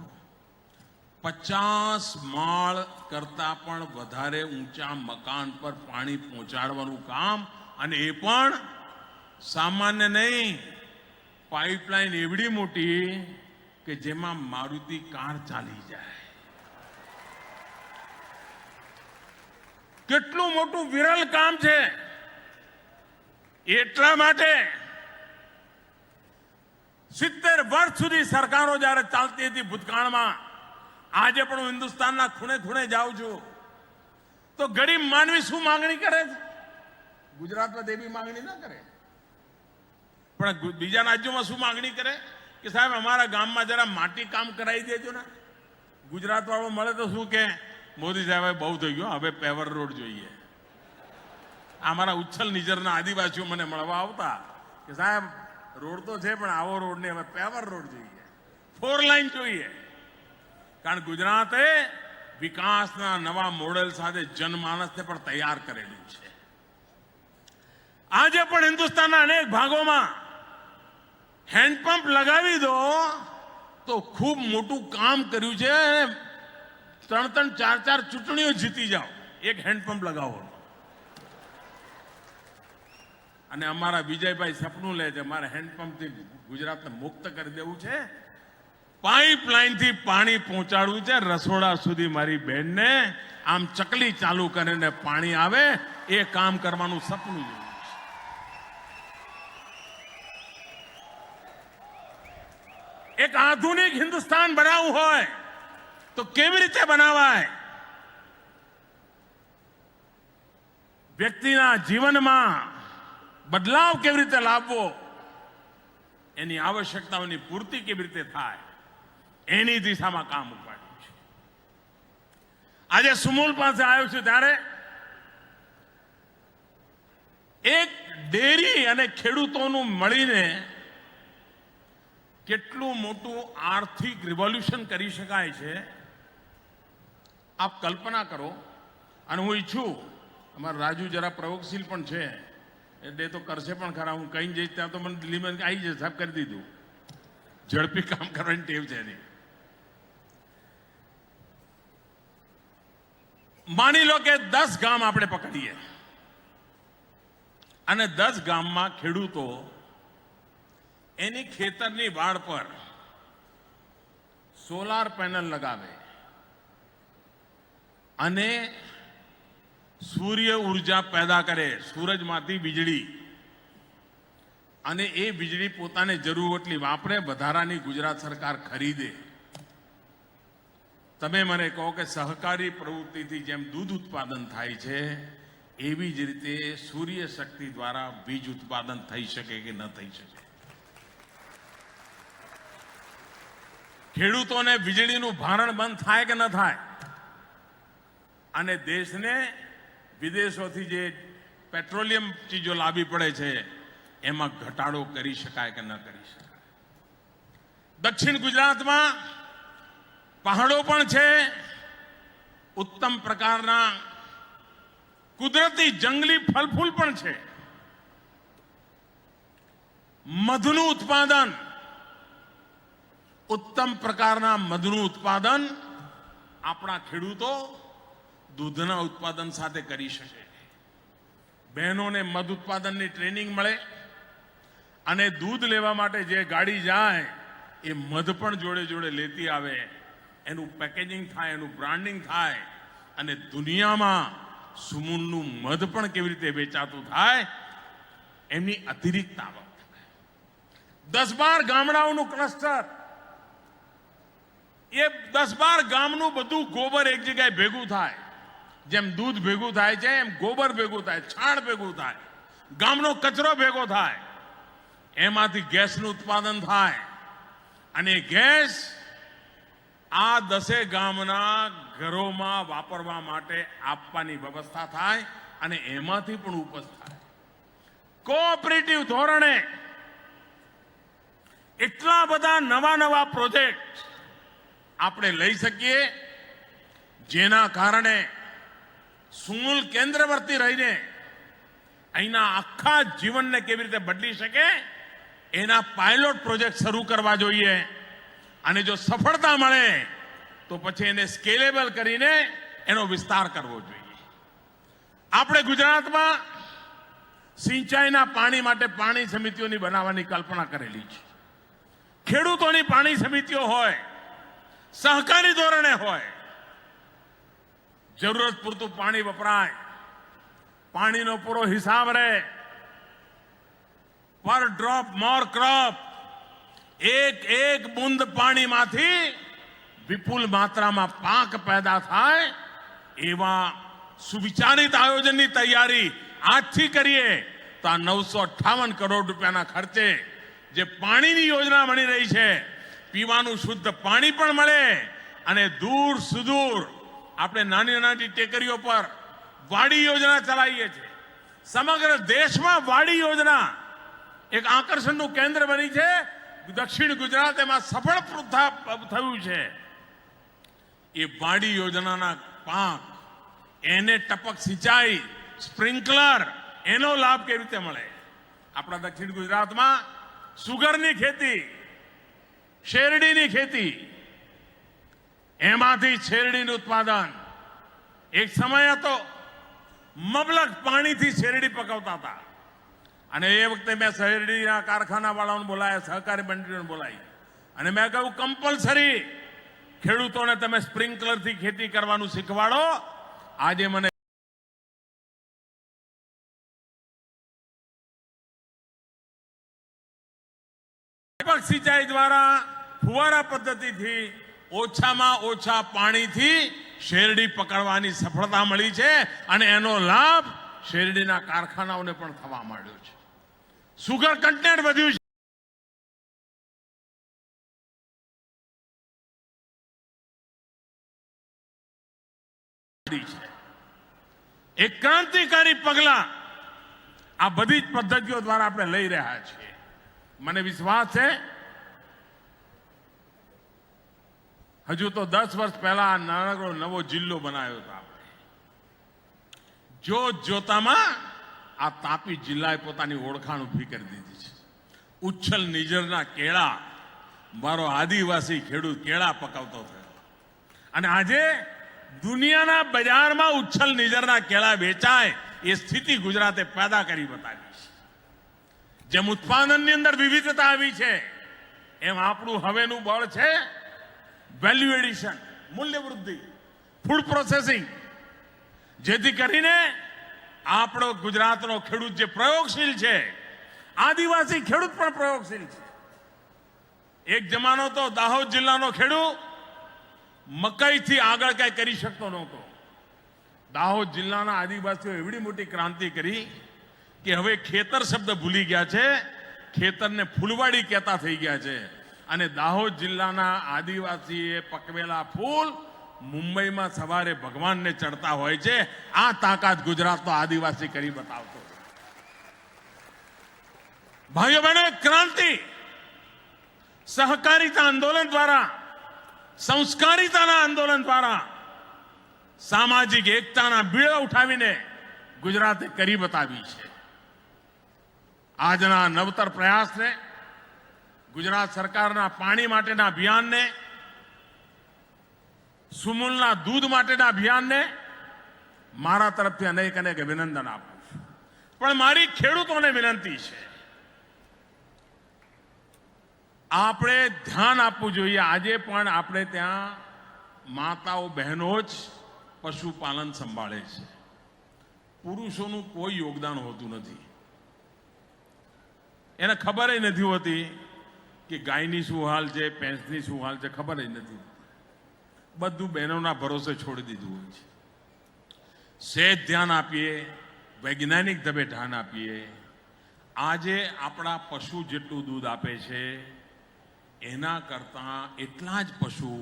50 માળ કરતા પણ વધારે ઊંચા મકાન પર પાણી પહોંચાડવાનું કામ, અને એ પણ સામાન્ય નહીં, પાઇપલાઇન એવડી મોટી કે જેમાં મારુતિ કાર ચાલી જાય. કેટલું મોટું વિરલ કામ છે. એટલા માટે 70 વર્ષ સુધી સરકારો જ્યારે ચાલતી હતી ભૂતકાળમાં, આજે પણ હું હિન્દુસ્તાનના ખૂણે ખૂણે જાઉં છું તો ગરીબ માનવી શું માંગણી કરે છે? ગુજરાતમાં દેવી માંગણી ના કરે, પણ બીજા રાજ્યોમાં શું માંગણી કરે કે સાહેબ અમારા ગામમાં જરા માટી કામ કરાવી દેજો ને. ગુજરાત વાળો મળે તો શું કે મોદી સાહેબ બહુ થઈ ગયો, હવે પેવર રોડ જોઈએ. અમારા ઉચ્છલ નિઝરના આદિવાસીઓ મને મળવા આવતા કે સાહેબ રોડ તો છે પણ આવો રોડ નહીં, હવે પેવર રોડ જોઈએ, 4 લાઈન જોઈએ. કારણ ગુજરાતે વિકાસના નવા મોડેલ સાથે જનમાનસને પણ તૈયાર કરેલું છે. આજે પણ હિન્દુસ્તાનના અનેક ભાગોમાં હેન્ડપંપ લગાવી દો તો ખૂબ મોટું કામ કર્યું છે. 3-3, 4-4 ચૂંટણીઓ જીતી જાઓ, એક હેન્ડપંપ લગાવો. અને અમારા વિજયભાઈ સપનું લે છે અમારે હેન્ડપંપથી ગુજરાતને મુક્ત કરી દેવું છે, પાઇપલાઇનથી પાણી પહોંચાડવું છે રસોડા સુધી. મારી બહેનને આમ ચકલી ચાલુ કરીને પાણી આવે એ કામ કરવાનું સપનું જોયું છે. એક આધુનિક હિન્દુસ્તાન બનાવવું હોય તો કેવી રીતે બનાવાય? વ્યક્તિના જીવનમાં બદલાવ કેવી રીતે લાવવો, એની આવશ્યકતાઓની પૂર્તિ કેવી રીતે થાય, એની દિશામાં કામ ઉપાડ્યું છે. આજે સુમૂલ પાસે આવ્યો છું ત્યારે એક ડેરી અને ખેડૂતોનું મળીને કેટલું મોટું આર્થિક રિવોલ્યુશન કરી શકાય છે આપ કલ્પના કરો. અને હું ઈચ્છું, અમારા રાજુ જરા પ્રયોગશીલ પણ છે એટલે તો કરશે પણ ખરા. હું કઈ જઈશ ત્યાં તો મને દિલ્હીમાં આવી જશે, સાહેબ કરી દીધું. ઝડપી કામ કરવાની ટેવ છે એની. માની લો કે 10 ગામ આપણે પકડીએ અને 10 ગામમાં ખેડૂતો એની ખેતરની વાડ પર સોલાર પેનલ લગાવે અને સૂર્ય ઉર્જા પેદા કરે, સૂરજમાંથી વીજળી, અને એ વીજળી પોતાને જરૂર એટલી વાપરે, વધારાની ગુજરાત સરકાર ખરીદે. તમે મને કહો કે સહકારી પ્રવૃત્તિથી જેમ દૂધ ઉત્પાદન થાય છે એવી જ રીતે સૂર્ય શક્તિ દ્વારા વીજ ઉત્પાદન થઈ શકે કે ન થઈ શકે? ખેડૂતોને વીજળીનું ભારણ બંધ થાય કે ન થાય? અને દેશને વિદેશોથી જે પેટ્રોલિયમ ચીજો લાવવી પડે છે એમાં ઘટાડો કરી શકાય કે ન કરી શકાય? દક્ષિણ ગુજરાતમાં પહાડો પણ છે, ઉત્તમ પ્રકારના કુદરતી જંગલી ફળફૂલ પણ છે, મધનું ઉત્પાદન, ઉત્તમ પ્રકારના મધનું ઉત્પાદન આપણા ખેડૂતો દૂધના ઉત્પાદન સાથે કરી શકે. બહેનોને મધ ઉત્પાદનની ટ્રેનિંગ મળે અને દૂધ લેવા માટે જે ગાડી જાય એ મધ પણ જોડે જોડે લેતી આવે, એનું પેકેજિંગ થાય, એનું બ્રાન્ડિંગ થાય અને દુનિયામાં સુમૂલનું મધ પણ કેવી રીતે વેચાતું થાય એમની અતિરિક્ત આવક. 10-12 ગામડાઓનું ક્લસ્ટર, એ 10-12 ગામનું બધું ગોબર એક જગ્યાએ ભેગું થાય. જેમ દૂધ ભેગું થાય છે એમ ગોબર ભેગું થાય, છાણ ભેગું થાય, ગામનો કચરો ભેગો થાય, એમાંથી ગેસનું ઉત્પાદન થાય અને ગેસ આ 10 ગામના ઘરોમાં વાપરવા માટે આપવાની વ્યવસ્થા થાય અને એમાંથી પણ ઉપજ થાય. કોઓપરેટિવ ધોરણે એટલા બધા નવા પ્રોજેક્ટ આપણે લઈ શકીએ જેના કારણે સુમૂલ કેન્દ્રવર્તી રહીને અહીંના આખા જીવનને કેવી રીતે બદલી શકે એના પાયલોટ પ્રોજેક્ટ શરૂ કરવા જોઈએ. અને જો સફળતા મળે તો પછી એને સ્કેલેબલ કરીને એનો વિસ્તાર કરવો જોઈએ. આપણે ગુજરાતમાં સિંચાઈના પાણી માટે પાણી સમિતિઓની બનાવવાની કલ્પના કરેલી છે. ખેડૂતોની પાણી સમિતિઓ હોય, સહકારી ધોરણે હોય, જરૂરત પૂરતું પાણી વપરાય, પાણીનો પૂરો હિસાબ રહે, પર ડ્રોપ મોર ક્રોપ, એક બુંદ પાણીમાંથી વિપુલ માત્રામાં પાક પેદા થાય એવા સુવિચારિત આયોજનની તૈયારી આજથી કરીએ તો આ 958 કરોડ રૂપિયાના ખર્ચે જે પાણીની યોજના બની રહી છે, પીવાનું શુદ્ધ પાણી પણ મળે અને દૂર સુદૂર આપણે નાની ટેકરીઓ પર વાડી યોજના ચલાવીએ છીએ. સમગ્ર દેશમાં વાડી યોજના એક આકર્ષણનું કેન્દ્ર બની છે. દક્ષિણ ગુજરાત એમાં સફળ થયું છે. એ વાડી યોજનાના પાક એને ટપક સિંચાઈ, સ્પ્રિંકલર એનો લાભ કેવી રીતે મળે? આપણા દક્ષિણ ગુજરાતમાં સુગરની ખેતી, શેરડીની ખેતી, એમાંથી શેરડીનું ઉત્પાદન એક સમય હતો મબલક પાણીથી શેરડી પકવતા હતા. અને એ વખતે મેં શેરડીના કારખાના વાળાઓને બોલાયા, સહકારી મંડળીઓને બોલાવી અને મેં કહ્યું કમ્પલસરી ખેડૂતોને તમે સ્પ્રિંકલરથી ખેતી કરવાનું શીખવાડો. આજે મને સિંચાઈ દ્વારા ફુવારા પદ્ધતિથી ઓછામાં ઓછા પાણીથી શેરડી પકડવાની સફળતા મળી છે અને એનો લાભ શેરડીના કારખાનાઓને પણ થવા માંડ્યો છે. સુગર કન્ટેન્ટ વધ્યું છે. એક ક્રાંતિકારી પગલા આ બધી જ પદ્ધતિઓ દ્વારા આપણે લઈ રહ્યા છીએ. મને વિશ્વાસ છે હજુ તો 10 વર્ષ પહેલા નાનકડો નવો જિલ્લો બનાવ્યો હતો આપણે. જોતામાં આ તાપી જિલ્લાએ પોતાની ઓળખાણ ઊભી કરી દીધી છે. ઉચ્છલ નિઝરના કેળા, મારો આદિવાસી ખેડૂત કેળા પકાવતો થયો અને આજે દુનિયાના બજારમાં ઉચ્છલ નિઝરના કેળા વેચાય એ સ્થિતિ ગુજરાતે પેદા કરી બતાવી છે. જેમ ઉત્પાદનની અંદર વિવિધતા આવી છે એમ આપણું હવેનું બળ છે વેલ્યુ એડિશન, મૂલ્ય વૃદ્ધિ, ફૂડ પ્રોસેસિંગ, જેથી કરીને આપણો ગુજરાતનો ખેડૂત જે પ્રયોગશીલ છે, આદિવાસી ખેડૂત પણ પ્રયોગશીલ છે. એક જમાનો તો દાહોદ જિલ્લાનો ખેડૂત મકાઈથી આગળ કઈ કરી શકતો નહોતો. દાહોદ જિલ્લાના આદિવાસીઓ એવડી મોટી ક્રાંતિ કરી કે હવે ખેતર શબ્દ ભૂલી ગયા છે, ખેતરને ફૂલવાડી કહેતા થઈ ગયા છે. અને દાહોદ જિલ્લાના આદિવાસીએ પકવેલા ફૂલ મુંબઈમાં સવારે ભગવાનને ચડતા હોય છે. આ તાકાત ગુજરાતનો આદિવાસી કરી બતાવતો. ભાઈઓ બહેનો, ક્રાંતિ સહકારિતા આંદોલન દ્વારા, સંસ્કારિતાના આંદોલન દ્વારા, સામાજિક એકતાના બીડા ઉઠાવીને ગુજરાતે કરી બતાવી છે. આજના નવતર પ્રયાસને, ગુજરાત સરકારના પાણી માટેના અભિયાનને, સુમૂલના દૂધ માટેના અભિયાનને મારા તરફથી અનેક અભિનંદન આપું છું. પણ મારી ખેડૂતોને વિનંતી છે, આપણે ધ્યાન આપવું જોઈએ. આજે પણ આપણે ત્યાં માતાઓ બહેનો જ પશુપાલન સંભાળે છે. પુરુષોનું કોઈ યોગદાન હોતું નથી. એને ખબર નથી હોતી કે ગાયની શું હાલ છે, ભેંસની શું હાલ છે, ખબર જ નથી. બધું બહેનોના ભરોસે છોડી દીધું હોય છે. સહેજ ધ્યાન આપીએ, વૈજ્ઞાનિક ઢબે ધ્યાન આપીએ. આજે આપણા પશુ જેટલું દૂધ આપે છે એના કરતાં એટલા જ પશુ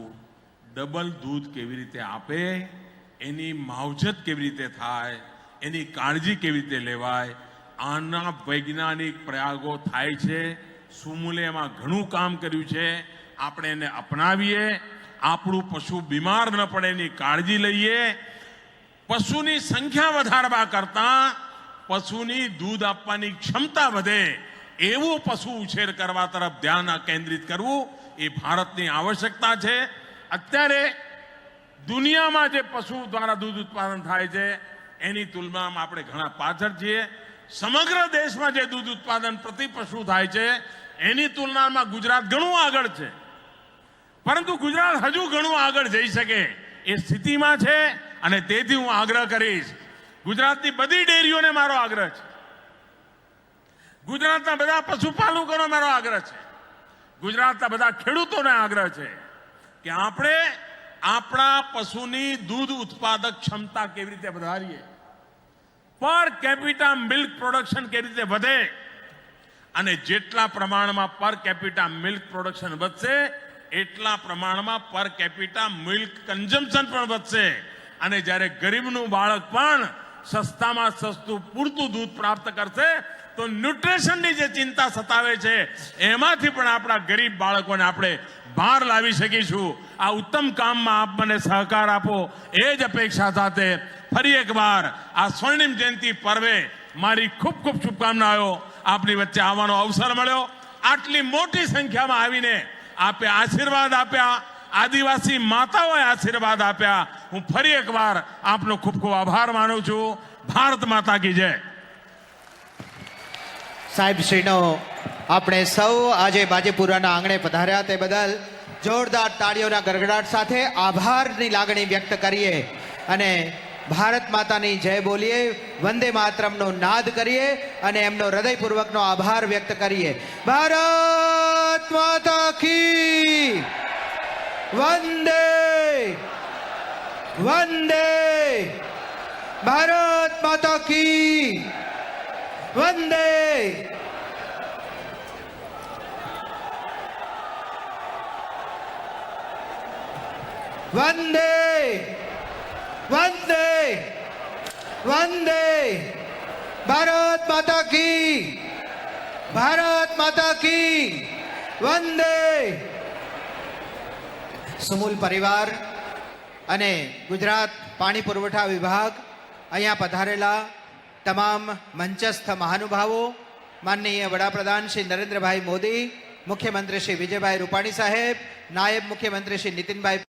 ડબલ દૂધ કેવી રીતે આપે, એની માવજત કેવી રીતે થાય, એની કાળજી કેવી રીતે લેવાય, આના વૈજ્ઞાનિક પ્રયોગો થાય છે. સુમુલે એમાં ઘણું કામ કર્યું છે. આપણે એને અપનાવીએ, આપણું પશુ બીમાર ન પડે એની કાળજી લઈએ. પશુની સંખ્યા વધારવા કરતાં પશુની દૂધ આપવાની ક્ષમતા વધે એવું પશુ ઉછેર કરવા તરફ ધ્યાન કેન્દ્રિત કરવું એ ભારતની આવશ્યકતા છે. અત્યારે દુનિયામાં જે પશુ દ્વારા દૂધ ઉત્પાદન થાય છે એની તુલનામાં આપણે ઘણા પાછળ છીએ. સમગ્ર દેશમાં જે દૂધ ઉત્પાદન પ્રતિ પશુ થાય છે એની તુલનામાં ગુજરાત ઘણું આગળ છે. પરંતુ ગુજરાત હજુ ઘણું આગળ જઈ શકે એ સ્થિતિમાં છે. અને તેથી હું આગ્રહ કરીશ, ગુજરાતની બધી ડેરીઓને મારો આગ્રહ છે, ગુજરાતના બધા પશુપાલકોનો મારો આગ્રહ છે, ગુજરાતના બધા ખેડૂતોને આગ્રહ છે કે આપણે આપણા પશુની દૂધ ઉત્પાદક ક્ષમતા કેવી રીતે વધારીએ, પર કેપિટા મિલ્ક પ્રોડક્શન કેવી રીતે વધે. અને જેટલા પ્રમાણમાં પર કેપિટા મિલ્ક પ્રોડક્શન વધશે એટલા પ્રમાણમાં પર કેપિટા મિલ્ક કન્ઝમ્પશન પણ વધશે. અને જ્યારે ગરીબનું બાળક પણ સસ્તામાં સસ્તું પૂરતું દૂધ પ્રાપ્ત કરશે તો ન્યુટ્રિશનની જે ચિંતા સતાવે છે એમાંથી પણ આપણા ગરીબ બાળકોને આપણે બહાર લાવી શકીશું. આ ઉત્તમ કામમાં આપ મને સહકાર આપો એ જ અપેક્ષા સાથે ફરી એકવાર આ સ્વર્ણિમ જયંતિ પર્વે મારી ખૂબ ખૂબ શુભકામનાઓ. આપની વચ્ચે આવવાનો અવસર મળ્યો, આટલી મોટી સંખ્યામાં આવીને આપે આશીર્વાદ આપ્યા, આદિવાસી માતાઓએ આશીર્વાદ આપ્યા. હું ફરી એકવાર આપનો ખૂબ ખૂબ આભાર માનું છું. ભારત માતા કી જય. સાહેબ શ્રીનો આપણે સૌ આજે બાજીપુરાના આંગણે પધાર્યા તે બદલ જોરદાર તાળીઓના ગડગડાટ સાથે આભારની લાગણી વ્યક્ત કરીએ અને ભારત માતાની જય બોલીએ, વંદે માતરમનો નાદ કરીએ અને એમનો હૃદયપૂર્વકનો આભાર વ્યક્ત કરીએ. ભારત માતા કી વંદે વંદે. ભારત માતા કી વંદે. વંદે વંદે વંદે. ભારત માતા કી, ભારત માતા કી વંદે. સુમૂલ પરિવાર અને ગુજરાત પાણી પુરવઠા વિભાગ, અહીંયા પધારેલા તમામ મંચસ્થ મહાનુભાવો, માનનીય વડાપ્રધાન શ્રી નરેન્દ્રભાઈ મોદી, મુખ્યમંત્રી શ્રી વિજયભાઈ રૂપાણી સાહેબ, નાયબ મુખ્યમંત્રી શ્રી નીતિનભાઈ